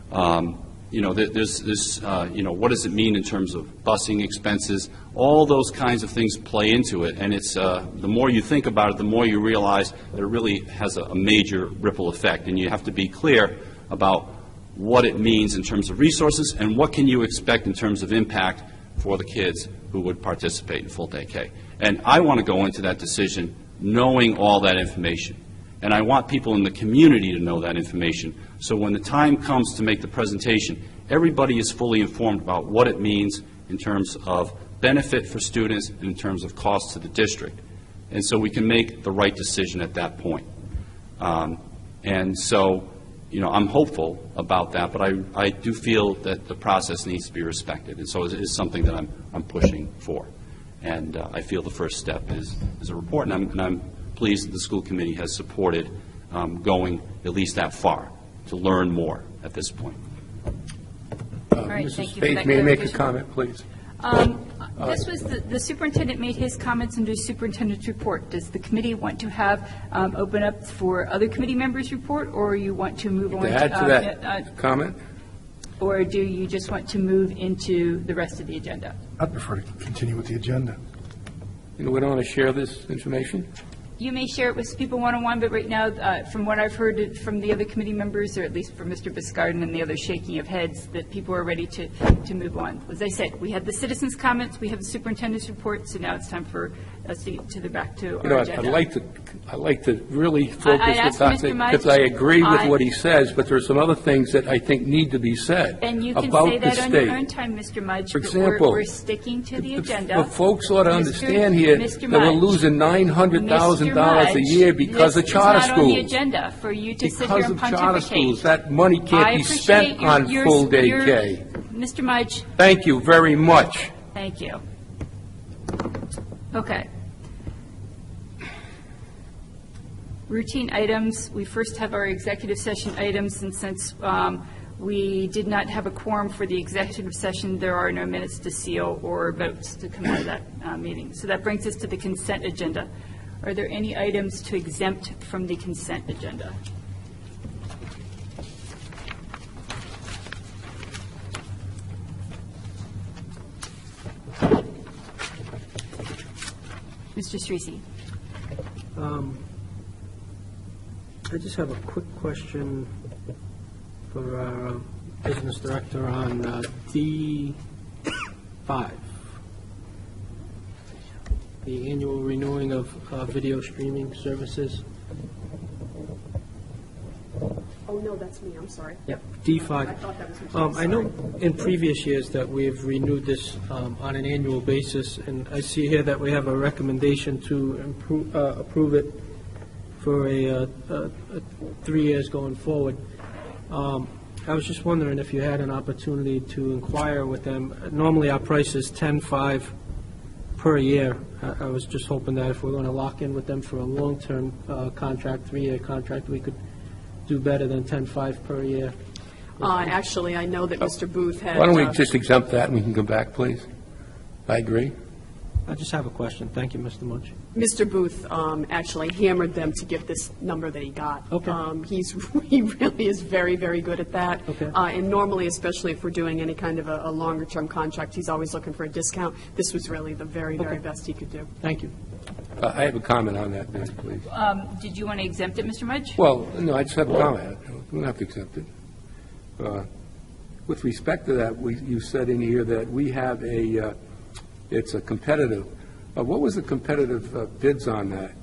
There's this, what does it mean in terms of busing expenses? All those kinds of things play into it, and it's the more you think about it, the more you realize that it really has a major ripple effect, and you have to be clear about what it means in terms of resources and what can you expect in terms of impact for the kids who would participate in full-day K. And I want to go into that decision knowing all that information. And I want people in the community to know that information. So when the time comes to make the presentation, everybody is fully informed about what it means in terms of benefit for students and in terms of cost to the district. And so we can make the right decision at that point. And so, I'm hopeful about that, but I do feel that the process needs to be respected. And so it is something that I'm pushing for. And I feel the first step is a report, and I'm pleased that the school committee has supported going at least that far to learn more at this point. All right, thank you for Mrs. that Page, may I make a clarification. comment, please? This was, the superintendent made his comments under superintendent's report. Does the committee want to have, open up for other committee members' report, or you want to move on? To add to that comment? Or do you just want to move into the rest of the agenda? I'd prefer to continue with the agenda. We don't want to share this information? You may share it with people one-on-one, but right now, from what I've heard from the other committee members, or at least from Mr. Biscardin and the other shaking of heads, that people are ready to move on. As I said, we had the citizens' comments, we have the superintendent's report, so now it's time for us to get back to our agenda. I'd like to really focus asked Mr. Mudge, because I agree with what he says, but there's some other things that I think need to be said And you can about say the that on your state. own time, Mr. Mudge, For but example, we're sticking to the agenda. The folks ought to understand here Mr. that we're Mudge, losing $900,000 a year because of charter This is not on the schools. agenda for you to sit here Because and of charter pontificate. schools, that money can't be spent on full-day K. Mr. Mudge, Thank you very much. thank you. Okay. Routine items, we first have our executive session items, and since we did not have a quorum for the executive session, there are no minutes to seal or votes to come out of that meeting. So that brings us to the consent agenda. Are there any items to exempt from the consent agenda? Mr. Streese. I just have a quick question for our business director on D5, the annual renewing of video streaming services. Oh, no, that's me, I'm sorry. Yep, D5. I thought that was Mr. I know in previous years that we've renewed this on an annual basis, and I see here that we have a recommendation to approve it for a 3 years going forward. I was just wondering if you had an opportunity to inquire with them. Normally, our price is $10.5 per year. I was just hoping that if we're going to lock in with them for a long-term contract, 3-year contract, we could do better than $10.5 per year. Actually, I know that Mr. Booth had... Why don't we just exempt that and we can come back, please? I agree. I just have a question. Thank you, Mr. Munch. Mr. Booth actually hammered them to get this number that he got. Okay. He really is very, very good at that. Okay. And normally, especially if we're doing any kind of a longer-term contract, he's always looking for a discount. This was really the very, very best he could do. Thank you. I have a comment on that, then, please. Did you want to exempt it, Mr. Mudge? Well, no, I just have a comment. We don't have to accept it. With respect to that, you said in here that we have it's a competitive. What was the competitive bids on that?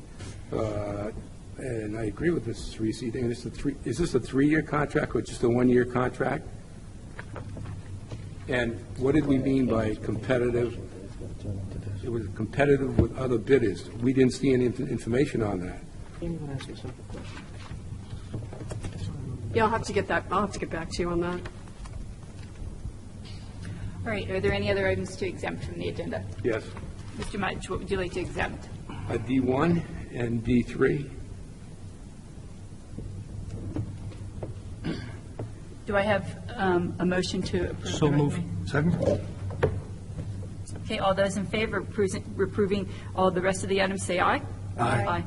And I agree with Mrs. Reese. Is this a 3-year contract or just a 1-year contract? And what did we mean by competitive? It was competitive with other bidders. We didn't see any information on that. Yeah, I'll have to get back to you on that. All right, are there any other items to exempt from the agenda? Yes. Mr. Mudge, what would you like to exempt? D1 and D3. Do I have a motion to approve? So moved. Second? Okay, all those in favor of approving all the rest of the items, say aye. Aye.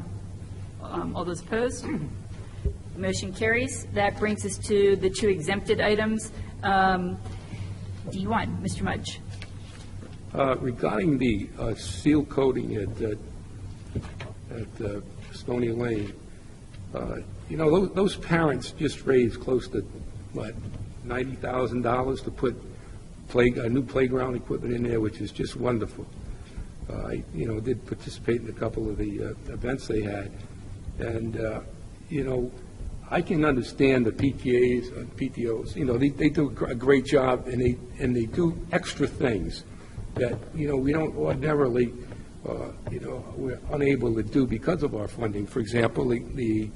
All those opposed? Motion carries. That brings us to the two exempted items. D1, Mr. Mudge. Regarding the seal coating at Stony Lane, those parents just raised close to, $90,000 to put new playground equipment in there, which is just wonderful. I did participate in a couple of the events they had, and, I can understand the PTAs and PTOs. They do a great job, and they do extra things that, we don't ordinarily, we're unable to do because of our funding. For example, the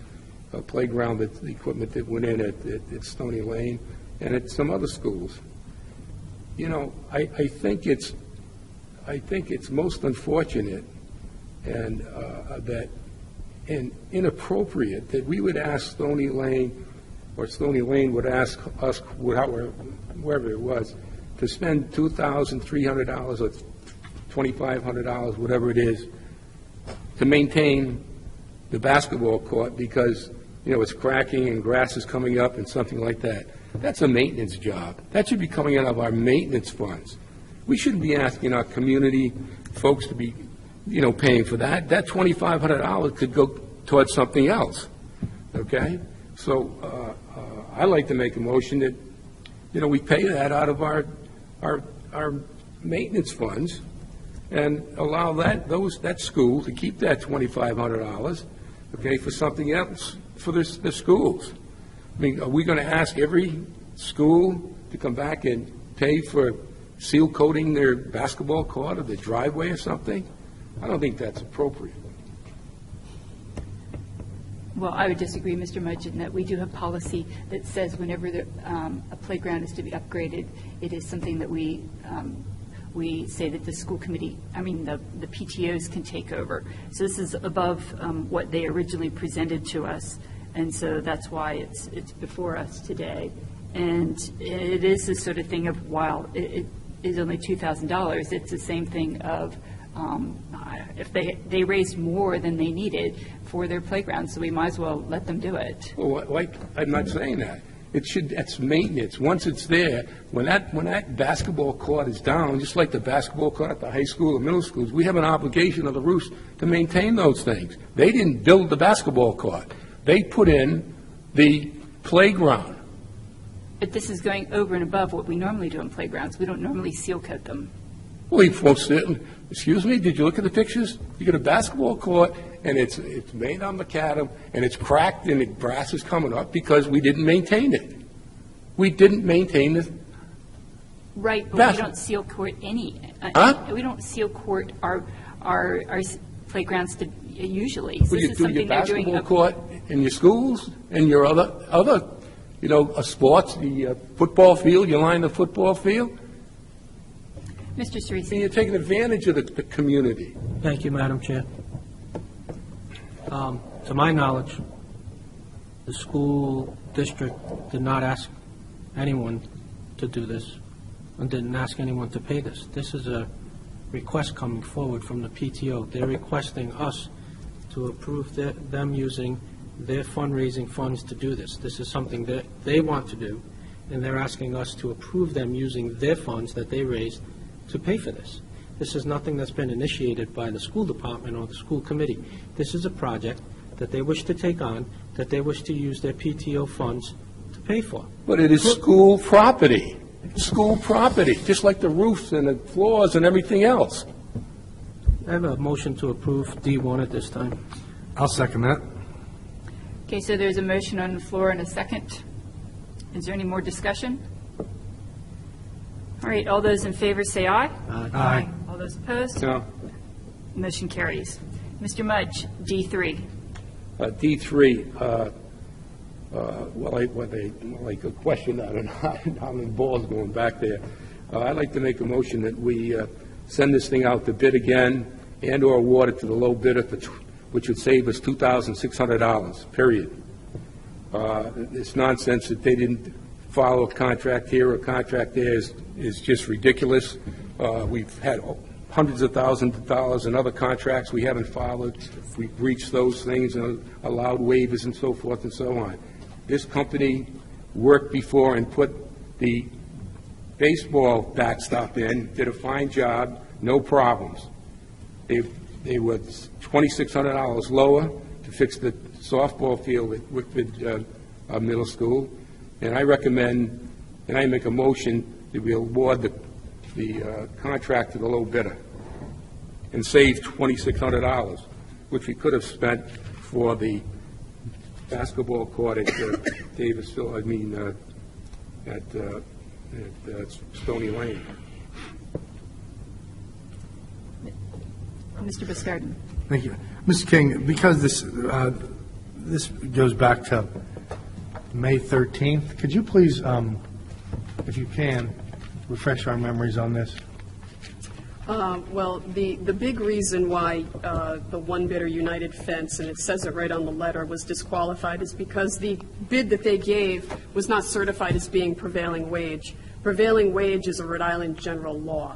playground, the equipment that went in at Stony Lane and at some other schools. I think it's most unfortunate and and inappropriate that we would ask Stony Lane, or Stony Lane would ask us, wherever it was, to spend $2,300 or $2,500, whatever it is, to maintain the basketball court because, it's cracking and grass is coming up and something like that. That's a maintenance job. That should be coming out of our maintenance funds. We shouldn't be asking our community folks to be, paying for that. That $2,500 could go towards something else, okay? So I'd like to make a motion that, we pay that out of our maintenance funds and allow that school to keep that $2,500, okay, for something else for the schools. I mean, are we going to ask every school to come back and pay for seal coating their basketball court or their driveway or something? I don't think that's appropriate. Well, I would disagree, Mr. Mudge, in that we do have policy that says whenever a playground is to be upgraded, it is something that we say that the school committee, the PTOs can take over. So this is above what they originally presented to us, and so that's why it's before us today. And it is this sort of thing of, while it is only $2,000, it's the same thing of if they raised more than they needed for their playground, so we might as well let them do it. Well, I'm not saying that. That's maintenance. Once it's there, when that basketball court is down, just like the basketball court at the high school or middle schools, we have an obligation of the roofs to maintain those things. They didn't build the basketball court. They put in the playground. But this is going over and above what we normally do in playgrounds. We don't normally seal coat them. Well, excuse me, did you look at the pictures? You get a basketball court, and it's made on macadam, and it's cracked, and the grass is coming up because we didn't maintain it. We didn't maintain it. Right, but we don't seal coat any. We don't seal coat our playgrounds usually. So Well, you do your basketball court in your schools and your other sports, the football field, you line the football field. Mr. Cerisi. And you're taking advantage of the community. Thank you, Madam Chair. To my knowledge, the school district did not ask anyone to do this and didn't ask anyone to pay this. This is a request coming forward from the PTO. They're requesting us to approve them using their fundraising funds to do this. This is something that they want to do, and they're asking us to approve them using their funds that they raised to pay for this. This is nothing that's been initiated by the school department or the school committee. This is a project that they wish to take on, that they wish to use their PTO funds to pay for. But it is school property. School property, just like the roofs and the floors and everything else. I have a motion to approve D1 at this time. I'll second that. Okay, so there's a motion on the floor and a second. Is there any more discussion? All right, all those in favor say aye. Aye. All those opposed? No. Motion carries. Mr. Mudge, D3. D3, like a question, I don't know how many balls going back there. I'd like to make a motion that we send this thing out to bid again and/or award it to the low bidder, which would save us $2,600, period. It's nonsense that they didn't follow a contract here or a contract there is just ridiculous. We've had hundreds of thousands of dollars in other contracts we haven't followed. We've breached those things and allowed waivers and so forth and so on. This company worked before and put the baseball backstop in, did a fine job, no problems. They were $2,600 lower to fix the softball field at Wickford Middle School, and I recommend, and I make a motion that we award the contract to the low bidder and save $2,600, which we could have spent for the basketball court at Davisville, at Stony Lane. Mr. Biscardin. Thank you. Mr. King, because this goes back to May 13th, could you please, if you can, refresh our memories on this? Well, the big reason why the one bidder, United Fence, and it says it right on the letter, was disqualified is because the bid that they gave was not certified as being prevailing wage. Prevailing wage is a Rhode Island general law,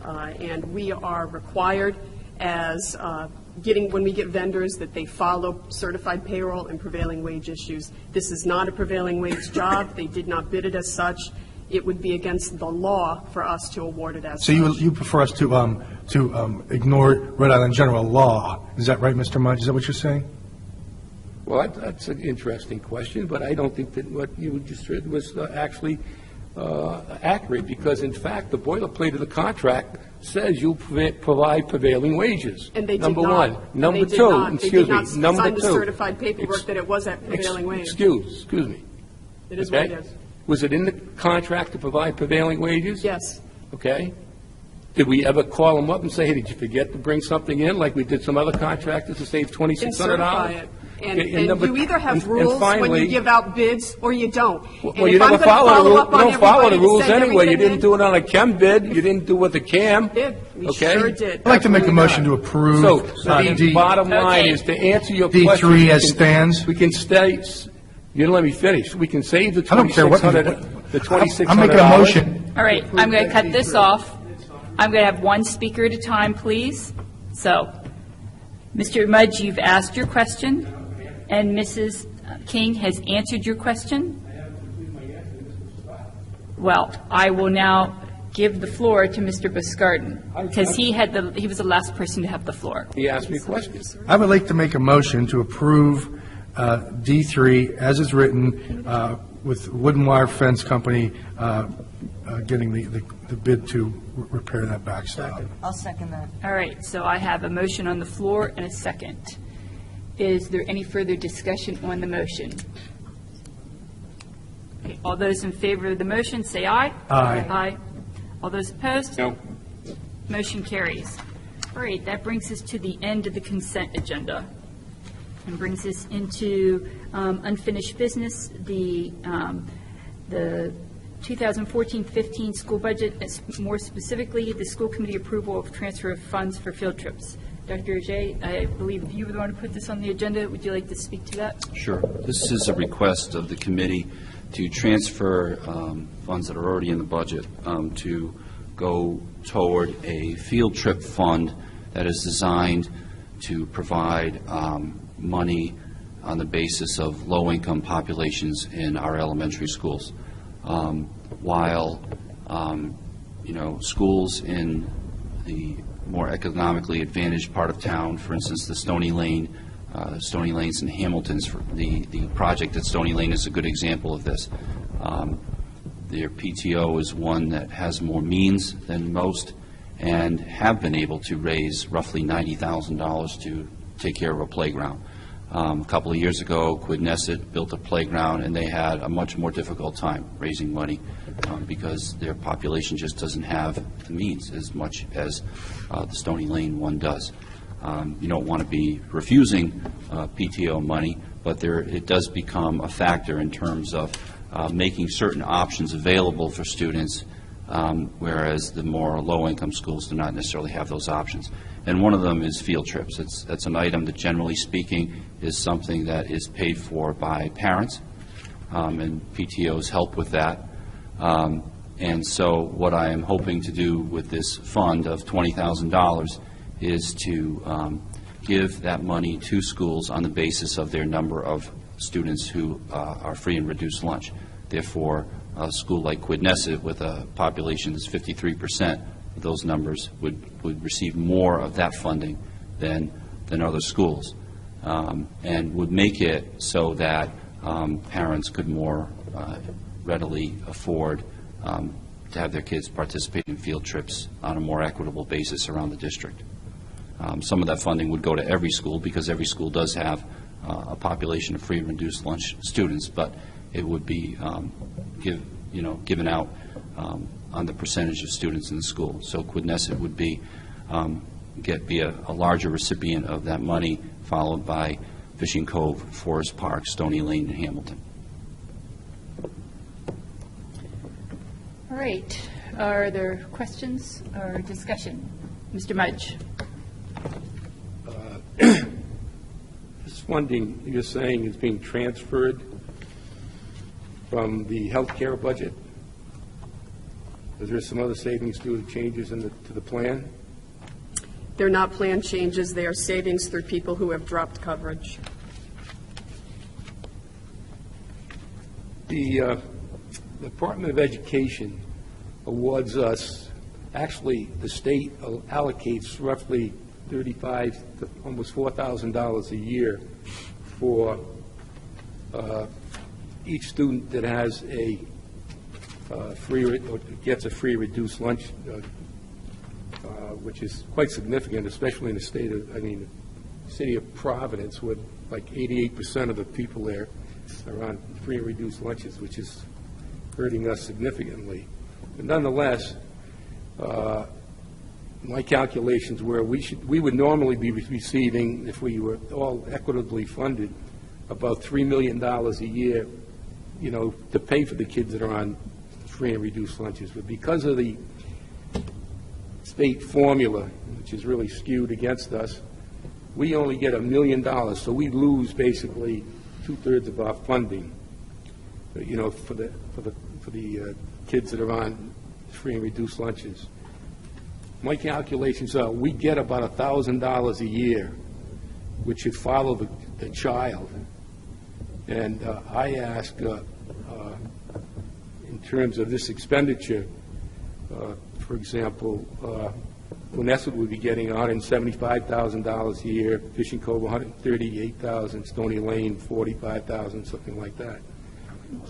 and we are required as when we get vendors that they follow certified payroll and prevailing wage issues. This is not a prevailing wage job. They did not bid it as such. It would be against the law for us to award it as So such. you prefer us to ignore Rhode Island general law? Is that right, Mr. Mudge? Is that what you're saying? Well, that's an interesting question, but I don't think that what you just said was actually accurate, because, in fact, the boilerplate of the contract says you'll provide prevailing wages. And they did Number not. one. Number They did two, not. excuse They did me, not number sign the two. certified paperwork that it was at prevailing wage. Excuse me. It is what it Okay? is. Was it in the contract to provide prevailing wages? Yes. Okay. Did we ever call them up and say, hey, did you forget to bring something in, like we did some other contractors to save $2,600? And certify it. And Okay, you either have and rules when finally- you give out bids or you don't. Well, And you if I'm never gonna follow the follow rules. up on You don't follow the everybody to rules send anyway. You everything didn't do it on a chem bid. You didn't do it with a cam. Did. We Okay? sure did. I'd like to make a motion to approve So the bottom line Okay. is, to answer your D3 question. as we can- stands. We can stay, you didn't let me finish. We can save the I don't care what. $2,600. I'm making a motion. All right, I'm going to cut this off. I'm going to have one speaker at a time, please. So, Mr. Mudge, you've asked your question, and Mrs. King has answered your question. Well, I will now give the floor to Mr. Biscardin, because he was the last person to have the floor. He asked me questions. I would like to make a motion to approve D3 as is written, with Wooden Wire Fence Company getting the bid to repair that backstop. I'll second that. All right, so I have a motion on the floor and a second. Is there any further discussion on the motion? Okay, all those in favor of the motion, say aye. Aye. Aye. All those opposed? No. Motion carries. All right, that brings us to the end of the consent agenda and brings us into unfinished business, the 2014-15 school budget, more specifically, the school committee approval of transfer of funds for field trips. Dr. Ajay, I believe you were the one to put this on the agenda. Would you like to speak to that? Sure. This is a request of the committee to transfer funds that are already in the budget to go toward a field trip fund that is designed to provide money on the basis of low-income populations in our elementary schools. While, schools in the more economically advantaged part of town, for instance, the Stony Lanes and Hamiltons, the project at Stony Lane is a good example of this. Their PTO is one that has more means than most and have been able to raise roughly $90,000 to take care of a playground. A couple of years ago, Quidnesset built a playground, and they had a much more difficult time raising money because their population just doesn't have the means as much as the Stony Lane one does. You don't want to be refusing PTO money, but it does become a factor in terms of making certain options available for students, whereas the more low-income schools do not necessarily have those options. And one of them is field trips. That's an item that, generally speaking, is something that is paid for by parents, and PTOs help with that. And so what I am hoping to do with this fund of $20,000 is to give that money to schools on the basis of their number of students who are free and reduced lunch. Therefore, a school like Quidnessett, with a population that's 53%, those numbers would receive more of that funding than other schools, and would make it so that parents could more readily afford to have their kids participate in field trips on a more equitable basis around the district. Some of that funding would go to every school, because every school does have a population of free and reduced lunch students, but it would be given out on the percentage of students in the school. So Quidnessett would be a larger recipient of that money, followed by Fishing Cove, Forest Park, Stony Lane, and Hamilton. All right. Are there questions or discussion? Mr. Mudge. This funding, you're saying, is being transferred from the health care budget? Is there some other savings due to changes to the plan? They're not plan changes. They are savings through people who have dropped coverage. The Department of Education awards us, actually, the state allocates roughly $35,000 to almost $4,000 a year for each student that has a gets a free reduced lunch, which is quite significant, especially in the city of Providence, where like 88% of the people there are on free and reduced lunches, which is hurting us significantly. But nonetheless, my calculations were we would normally be receiving, if we were all equitably funded, about $3 million a year, to pay for the kids that are on free and reduced lunches. But because of the state formula, which is really skewed against us, we only get $1 million, so we lose basically 2/3 of our funding, for the kids that are on free and reduced lunches. My calculations are we get about $1,000 a year, which should follow the child. And I ask, in terms of this expenditure, for example, Quidnessett would be getting $175,000 a year, Fishing Cove $138,000, Stony Lane $45,000, something like that.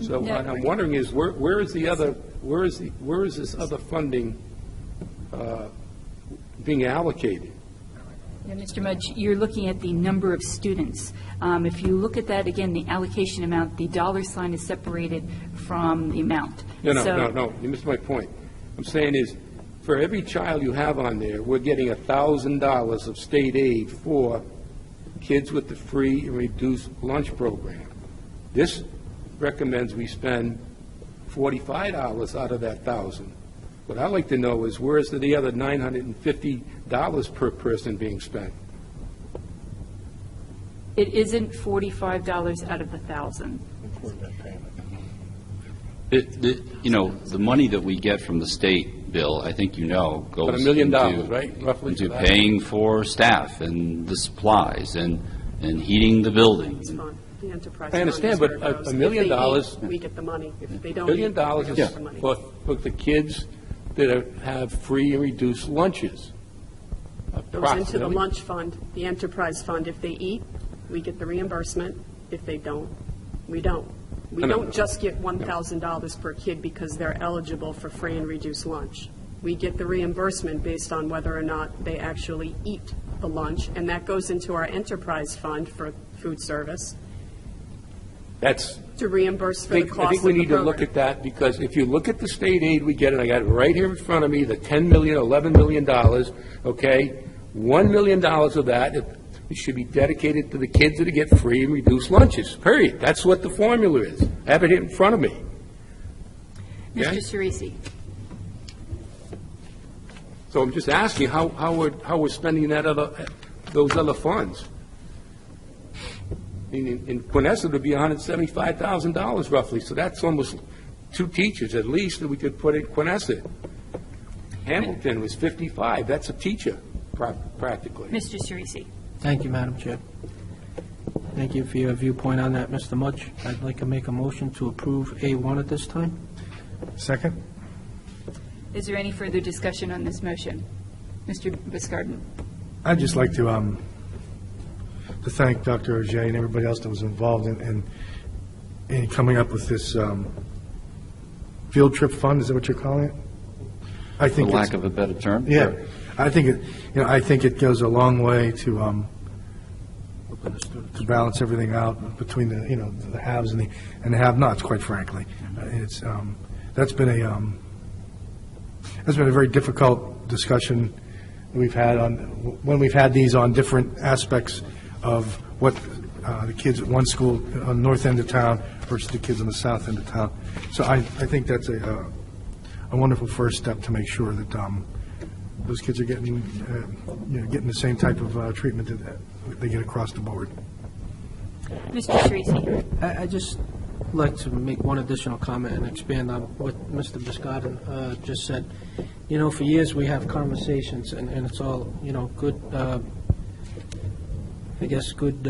So what I'm wondering is where is this other funding being allocated? Yeah, Mr. Mudge, you're looking at the number of students. If you look at that, again, the allocation amount, the dollar sign is separated from the amount. No. You missed my point. I'm saying is, for every child you have on there, we're getting $1,000 of state aid for kids with the free and reduced lunch program. This recommends we spend $45 out of that $1,000. What I'd like to know is where is the other $950 per person being spent? It isn't $45 out of the $1,000. The money that we get from the state, Bill, I think goes about $1 million, right? Roughly into paying for staff and the supplies and heating the buildings. The enterprise I understand, but $1 million, we get the money. If they don't, $1 million we is get the money. for the kids that have free and reduced lunches. Goes into the lunch fund, the enterprise fund. If they eat, we get the reimbursement. If they don't, we don't. We don't just get $1,000 per kid because they're eligible for free and reduced lunch. We get the reimbursement based on whether or not they actually eat the lunch, and that goes into our enterprise fund for food service. That's to reimburse for the cost of the program. I think we need to look at that, because if you look at the state aid we get, and I got it right here in front of me, the $10 million, $11 million, okay, $1 million of that it should be dedicated to the kids that get free and reduced lunches, period. That's what the formula is. I have it here in front of me. Mr. Cerisi. So I'm just asking how we're spending those other funds. In Quidnessett, it would be $175,000 roughly, so that's almost 2 teachers at least that we could put in Quinnesset. Hamilton was 55. That's a teacher, practically. Mr. Cerisi. Thank you, Madam Chair. Thank you for your viewpoint on that, Mr. Mudge. I'd like to make a motion to approve A1 at this time. Second? Is there any further discussion on this motion? Mr. Biscardin. I'd just like to thank Dr. Ogier and everybody else that was involved in coming up with this field trip fund. Is that what you're calling it? I think for lack of a better term. Yeah, Sure. I think it. I think it goes a long way to balance everything out between the haves and the have-nots. Quite frankly, that's been a very difficult discussion we've had when we've had these on different aspects of what the kids at one school on the north end of town versus the kids on the south end of town. So I think that's a wonderful first step to make sure that those kids are getting the same type of treatment that they get across the board. Mr. Cerisi. I just like to make one additional comment and expand on what Mr. Biscardin just said. For years we have conversations, and it's all, good, I guess, good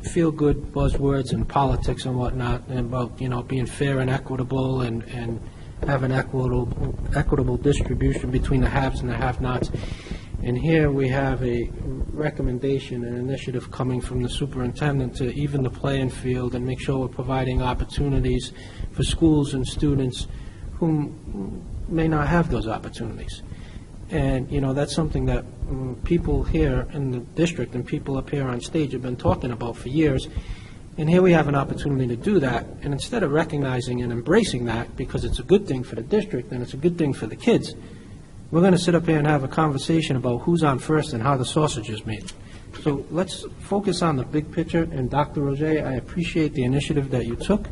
feel-good buzzwords and politics and whatnot, and about, being fair and equitable and have an equitable distribution between the haves and the have-nots. And here we have a recommendation, an initiative coming from the superintendent to even the playing field and make sure we're providing opportunities for schools and students who may not have those opportunities. And, that's something that people here in the district and people up here on stage have been talking about for years. And here we have an opportunity to do that. And instead of recognizing and embracing that, because it's a good thing for the district and it's a good thing for the kids, we're going to sit up here and have a conversation about who's on first and how the sausage is made. So let's focus on the big picture. And Dr. Roger, I appreciate the initiative that you took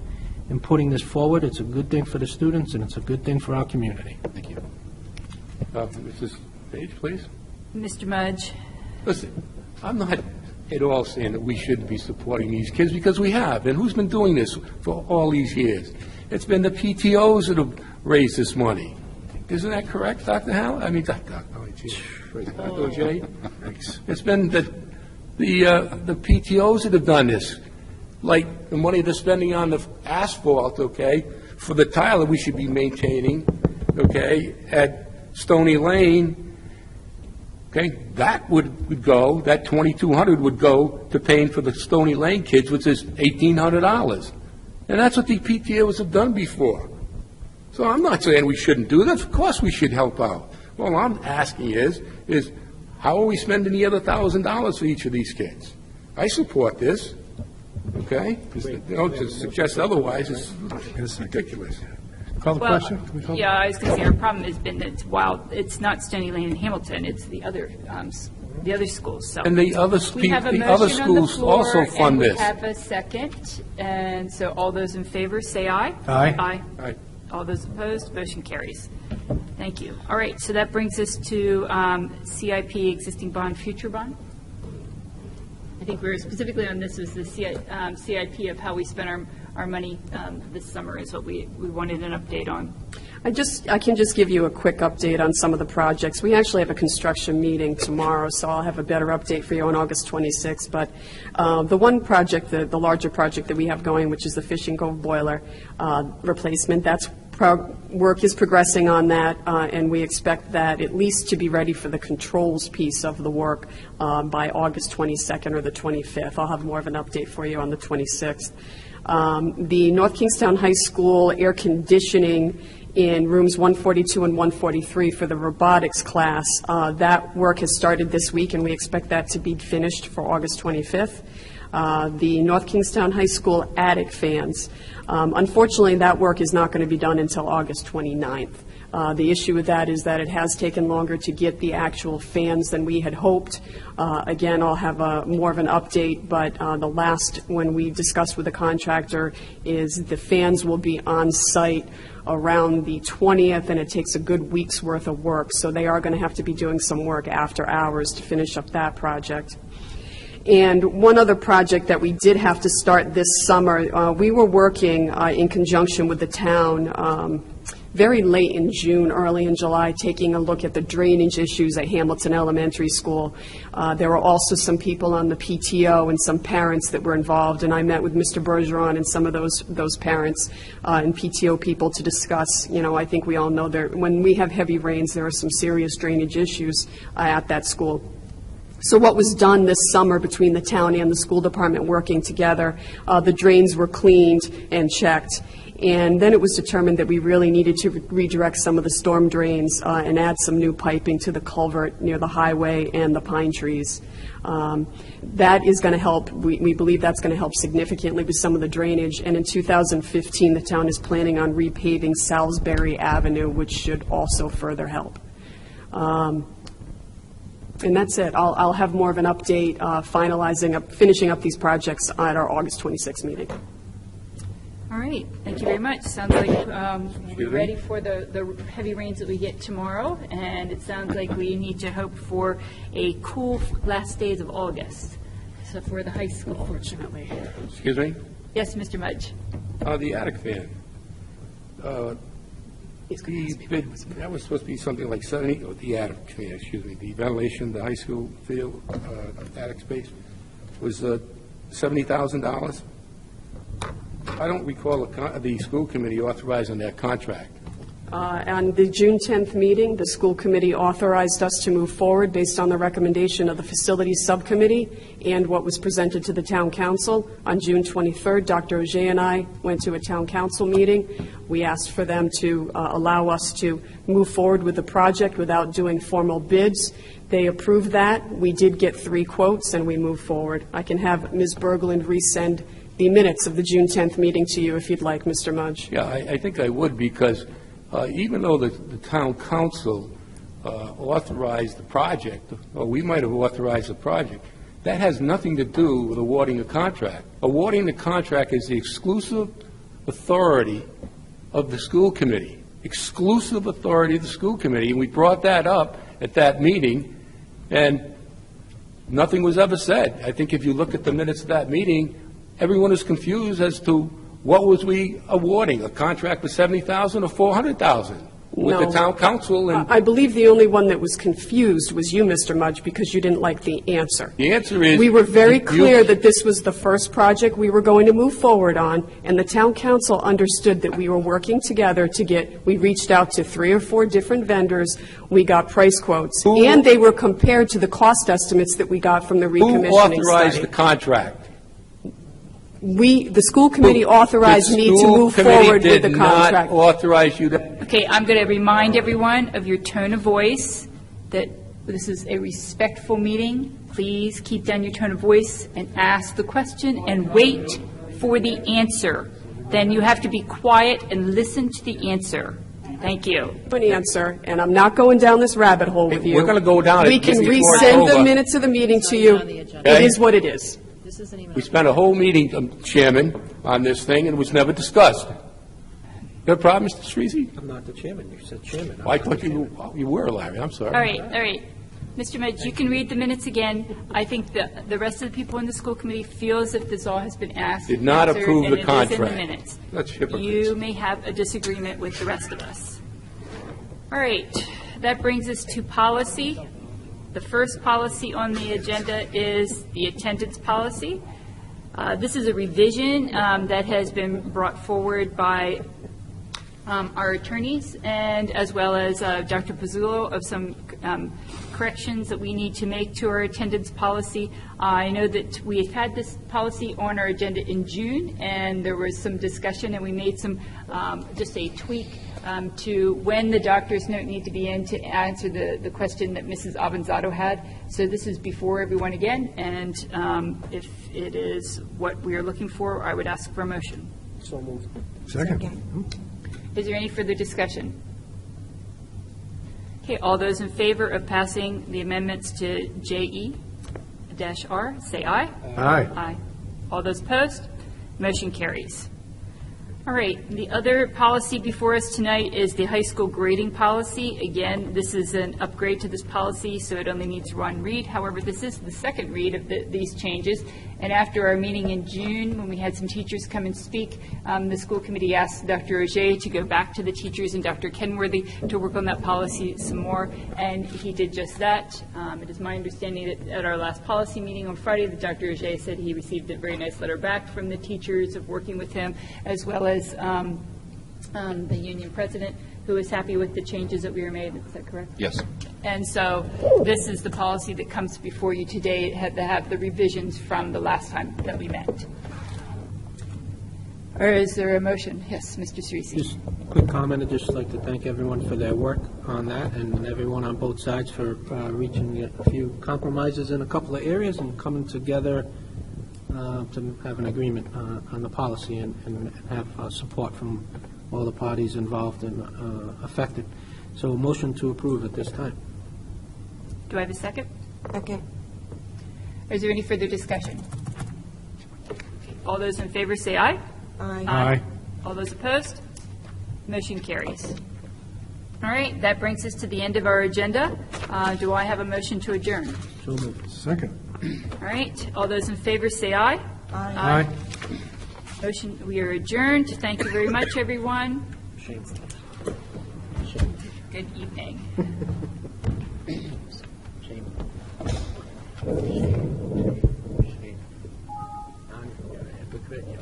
in putting this forward. It's a good thing for the students, and it's a good thing for our community. Thank you. Mrs. Page, please. Mr. Mudge. Listen, I'm not at all saying that we shouldn't be supporting these kids, because we have. And who's been doing this for all these years? It's been the PTOs that have raised this money. Isn't that correct, Dr. Howell? I mean, Dr. O'Jay? It's been the PTOs that have done this. Like the money they're spending on the asphalt, okay, for the tile that we should be maintaining, okay, at Stony Lane. Okay, that would go, that $2,200 would go to paying for the Stony Lane kids, which is $1,800. And that's what the PTOs have done before. So I'm not saying we shouldn't do that. Of course we should help out. All I'm asking is how are we spending the other $1,000 for each of these kids? I support this, okay? To suggest otherwise is ridiculous. Call the question? Yeah, I was going to say our problem has been that while it's not Stony Lane and Hamilton, it's the other schools. So and the other schools also fund this. We have a second, and so all those in favor say aye. Aye. Aye. All those opposed, motion carries. Thank you. All right, so that brings us to CIP, existing bond, future bond. I think we're specifically on this was the CIP of how we spent our money this summer is what we wanted an update on. I can just give you a quick update on some of the projects. We actually have a construction meeting tomorrow, so I'll have a better update for you on August 26th. But the one project, the larger project that we have going, which is the Fishing Cove boiler replacement, work is progressing on that, and we expect that at least to be ready for the controls piece of the work by August 22nd or the 25th. I'll have more of an update for you on the 26th. The North Kingstown High School air conditioning in rooms 142 and 143 for the robotics class, that work has started this week, and we expect that to be finished for August 25th. The North Kingstown High School attic fans. Unfortunately, that work is not going to be done until August 29th. The issue with that is that it has taken longer to get the actual fans than we had hoped. Again, I'll have more of an update, but the last when we discussed with the contractor is the fans will be on site around the 20th, and it takes a good week's worth of work. So they are going to have to be doing some work after hours to finish up that project. And one other project that we did have to start this summer, we were working in conjunction with the town very late in June, early in July, taking a look at the drainage issues at Hamilton Elementary School. There were also some people on the PTO and some parents that were involved, and I met with Mr. Bergeron and some of those parents and PTO people to discuss, I think we all know when we have heavy rains, there are some serious drainage issues at that school. So what was done this summer between the town and the school department working together, the drains were cleaned and checked. And then it was determined that we really needed to redirect some of the storm drains and add some new piping to the culvert near the highway and the pine trees. That is going to help. We believe that's going to help significantly with some of the drainage. And in 2015, the town is planning on repaving Salisbury Avenue, which should also further help. And that's it. I'll have more of an update finishing up these projects at our August 26th meeting. All right, thank you very much. Sounds like we're ready for the heavy rains that we get tomorrow, and it sounds like we need to hope for a cool last days of August. So for the high school, fortunately. Excuse me? Yes, Mr. Mudge. The attic fan. The bid, that was supposed to be something like 70, the attic fan, excuse me, the ventilation, the high school field, attic space was $70,000. I don't recall the school committee authorizing that contract. On the June 10th meeting, the school committee authorized us to move forward based on the recommendation of the facilities subcommittee and what was presented to the town council. On June 23rd, Dr. Auger and I went to a town council meeting. We asked for them to allow us to move forward with the project without doing formal bids. They approved that. We did get 3 quotes, and we moved forward. I can have Ms. Berglund resend the minutes of the June 10th meeting to you if you'd like, Mr. Mudge. Yeah, I think I would, because even though the town council authorized the project, or we might have authorized the project, that has nothing to do with awarding a contract. Awarding the contract is the exclusive authority of the school committee, exclusive authority of the school committee, and we brought that up at that meeting, and nothing was ever said. I think if you look at the minutes of that meeting, everyone is confused as to what was we awarding, a contract for $70,000 or $400,000 with the town council. And I believe the only one that was confused was you, Mr. Mudge, because you didn't like the answer. The answer is we were very clear that this was the first project we were going to move forward on, and the town council understood that we were working together we reached out to 3 or 4 different vendors, we got price quotes, and they were compared to the cost estimates that we got from the recommissioning study. Who authorized the contract? The school committee authorized me to move forward with the contract. The school committee did not authorize you to. Okay, I'm going to remind everyone of your tone of voice, that this is a respectful meeting. Please keep down your tone of voice and ask the question and wait for the answer. Then you have to be quiet and listen to the answer. Thank you. An answer, and I'm not going down this rabbit hole with you. We're going to go down it. We can resend the minutes of the meeting to you. It is what it is. We spent a whole meeting, Chairman, on this thing, and it was never discussed. You have a problem, Mr. Streese? I'm not the chairman. You said chairman. I thought you were, Larry. I'm sorry. All right. Mr. Mudge, you can read the minutes again. I think the rest of the people in the school committee feel as if this all has been asked. Did not answered, approve the and contract. it is in the minutes. That's hypocrites. You may have a disagreement with the rest of us. All right. That brings us to policy. The first policy on the agenda is the attendance policy. This is a revision that has been brought forward by our attorneys, and as well as Dr. Pizzullo, of some corrections that we need to make to our attendance policy. I know that we had this policy on our agenda in June, and there was some discussion, and we made some, just a tweak to when the doctor's note need to be in to answer the question that Mrs. Avanzato had. So this is before everyone again, and if it is what we are looking for, I would ask for a motion. So moved. Second. Is there any further discussion? Okay, all those in favor of passing the amendments to JE-R, say aye. Aye. Aye. All those opposed? Motion carries. All right, the other policy before us tonight is the high school grading policy. Again, this is an upgrade to this policy, so it only needs one read. However, this is the second read of these changes. And after our meeting in June, when we had some teachers come and speak, the school committee asked Dr. Auger to go back to the teachers and Dr. Kenworthy to work on that policy some more, and he did just that. It is my understanding that at our last policy meeting on Friday, that Dr. Auger said he received a very nice letter back from the teachers of working with him, as well as the union president, who was happy with the changes that we were made. Is that correct? Yes. And so this is the policy that comes before you today, had to have the revisions from the last time that we met. Or is there a motion? Yes, Mr. Cerisi. Just a quick comment. I'd just like to thank everyone for their work on that, and everyone on both sides for reaching a few compromises in a couple of areas and coming together to have an agreement on the policy and have support from all the parties involved and affected. So a motion to approve at this time. Do I have a second? Second. Is there any further discussion? All those in favor say aye. Aye. All those opposed? Motion carries. All right, that brings us to the end of our agenda. Do I have a motion to adjourn? So moved. Second. All right, all those in favor say aye. Aye. Motion, we are adjourned. Thank you very much, everyone. Shame. Good evening. Shame.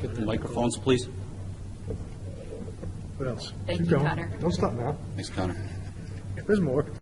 Get the microphones, please. What else? Thank Keep you, going. Connor. Don't stop now. Thanks, Connor. There's more.